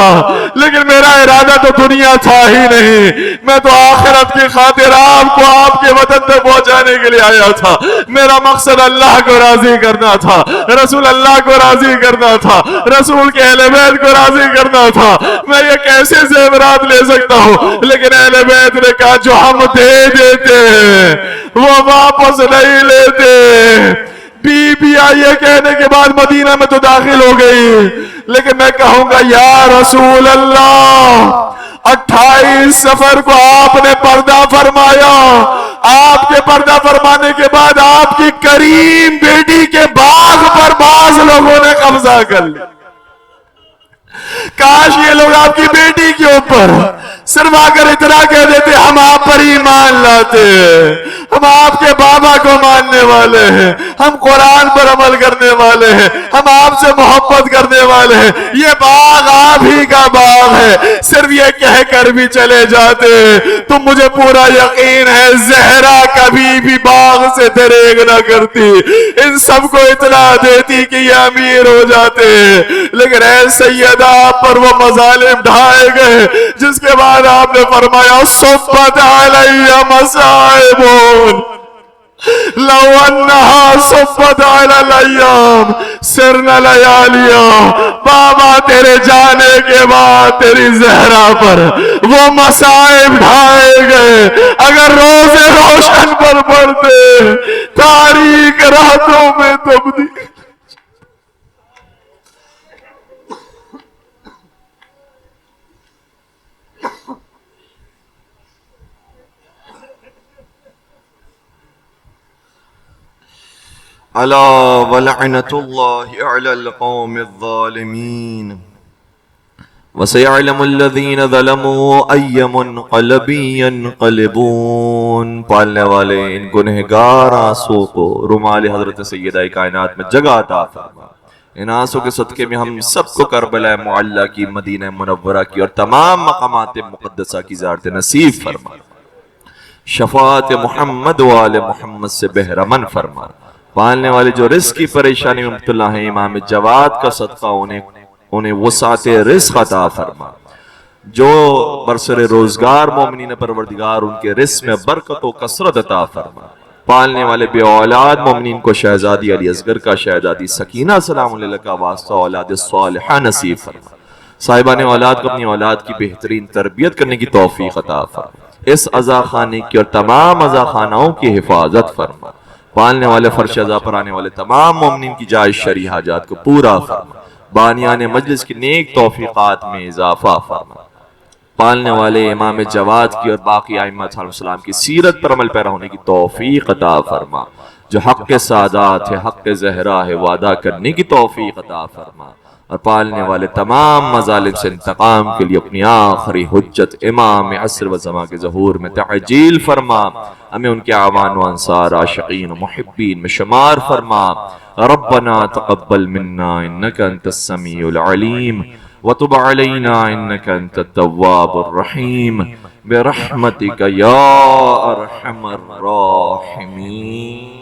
لیکن میرا ارادہ تو دنیا تھا ہی نہیں، میں تو آخرت کی خاطر آپ کو آپ کے وطن تک پہنچانے کے لیے آیا تھا. میرا مقصد اللہ کو راضی کرنا تھا، رسول اللہ کو راضی کرنا تھا، رسول کے اہل بیت کو راضی کرنا تھا. میں یہ کیسے زیورات لے سکتا ہوں؟ لیکن اہل بیت نے کہا جو ہم دے دیتے ہیں وہ واپس نہیں لیتے. بی بی یہ کہنے کے بعد مدینہ میں تو داخل ہو گئی, لیکن میں کہوں گا یا رسول اللہ 28 سفر کو آپ نے پردہ فرمایا, آپ کے پردہ فرمانے کے بعد آپ کی کریم بیٹی کے باغ پر بعض لوگوں نے قبضہ کر لیا. کاش یہ لوگ آپ کی بیٹی کے اوپر صرف آ کر اتنا کہہ دیتے ہم آپ پر ایمان لاتے ہیں, ہم آپ کے بابا کو ماننے والے ہیں, ہم قرآن پر عمل کرنے والے ہیں, ہم آپ سے محبت کرنے والے ہیں, یہ باغ آپ ہی کا باغ ہے. صرف یہ کہہ کر بھی چلے جاتے تو مجھے پورا یقین ہے زہرا کبھی بھی باغ سے دریغ نہ کرتی, ان سب کو اطلاع دیتی کہ یہ امیر ہو جاتے ہیں. لیکن اے سیدہ آپ پر وہ مظالم ڈھائے گئے جس کے بعد آپ نے فرمایا صبت علی مصائب لو انہا صبت علی الایام سرن لیالیا. بابا تیرے جانے کے بعد تیری زہرا پر وہ مصائب ڈھائے گئے, اگر روزے روشن پر پڑتے تاریک راتوں میں تبدیل. الا ولعنت اللہ علی القوم الظالمین وسيعلم الذین ظلموا ای منقلب ینقلبون. پالنے والے ان گنہگار آنسوں کو رومال حضرت سیدہ کائنات میں جگہ عطا فرما. ان آنسوں کے صدقے میں ہم سب کو کربلا معلی کی, مدینہ منورہ کی اور تمام مقامات مقدسہ کی زیارت نصیب فرما. شفاعت محمد و آل محمد سے بہرمن فرما. پالنے والے جو رزق کی پریشانی میں مبتلا ہیں امام جواد کا صدقہ انہیں وسعت رزق عطا فرما. جو برسر روزگار مومنین پروردگار ان کے رزق میں برکت و کثرت عطا فرما. پالنے والے بے اولاد مومنین کو شہزادی علی اصغر کا, شہزادی سکینہ سلام علیہ کا واسطہ اولاد صالحہ نصیب فرما. صاحبان اولاد کو اپنی اولاد کی بہترین تربیت کرنے کی توفیق عطا فرما. اس عزا خانے کی اور تمام عزا خانوں کی حفاظت فرما. پالنے والے فرش عزا پر آنے والے تمام مومنین کی جائز شرعی حاجات کو پورا فرما. بانیان مجلس کی نیک توفیقات میں اضافہ فرما. پالنے والے امام جواد کی اور باقی ائمہ علیہ السلام کی سیرت پر عمل پیرا ہونے کی توفیق عطا فرما. جو حق سادات ہے, حق زہرا ہے, وعدہ کرنے کی توفیق عطا فرما. اور پالنے والے تمام مظالم سے انتقام کے لیے اپنی آخری حجت امام عصر و زمان کے ظہور میں تعجیل فرما. ہمیں ان کے اعوان و انصار, عاشقین و محبین میں شمار فرما. ربنا تقبل منا انك انت السميع العليم وتب علينا انك انت التواب الرحيم برحمتك يا ارحم الراحمين.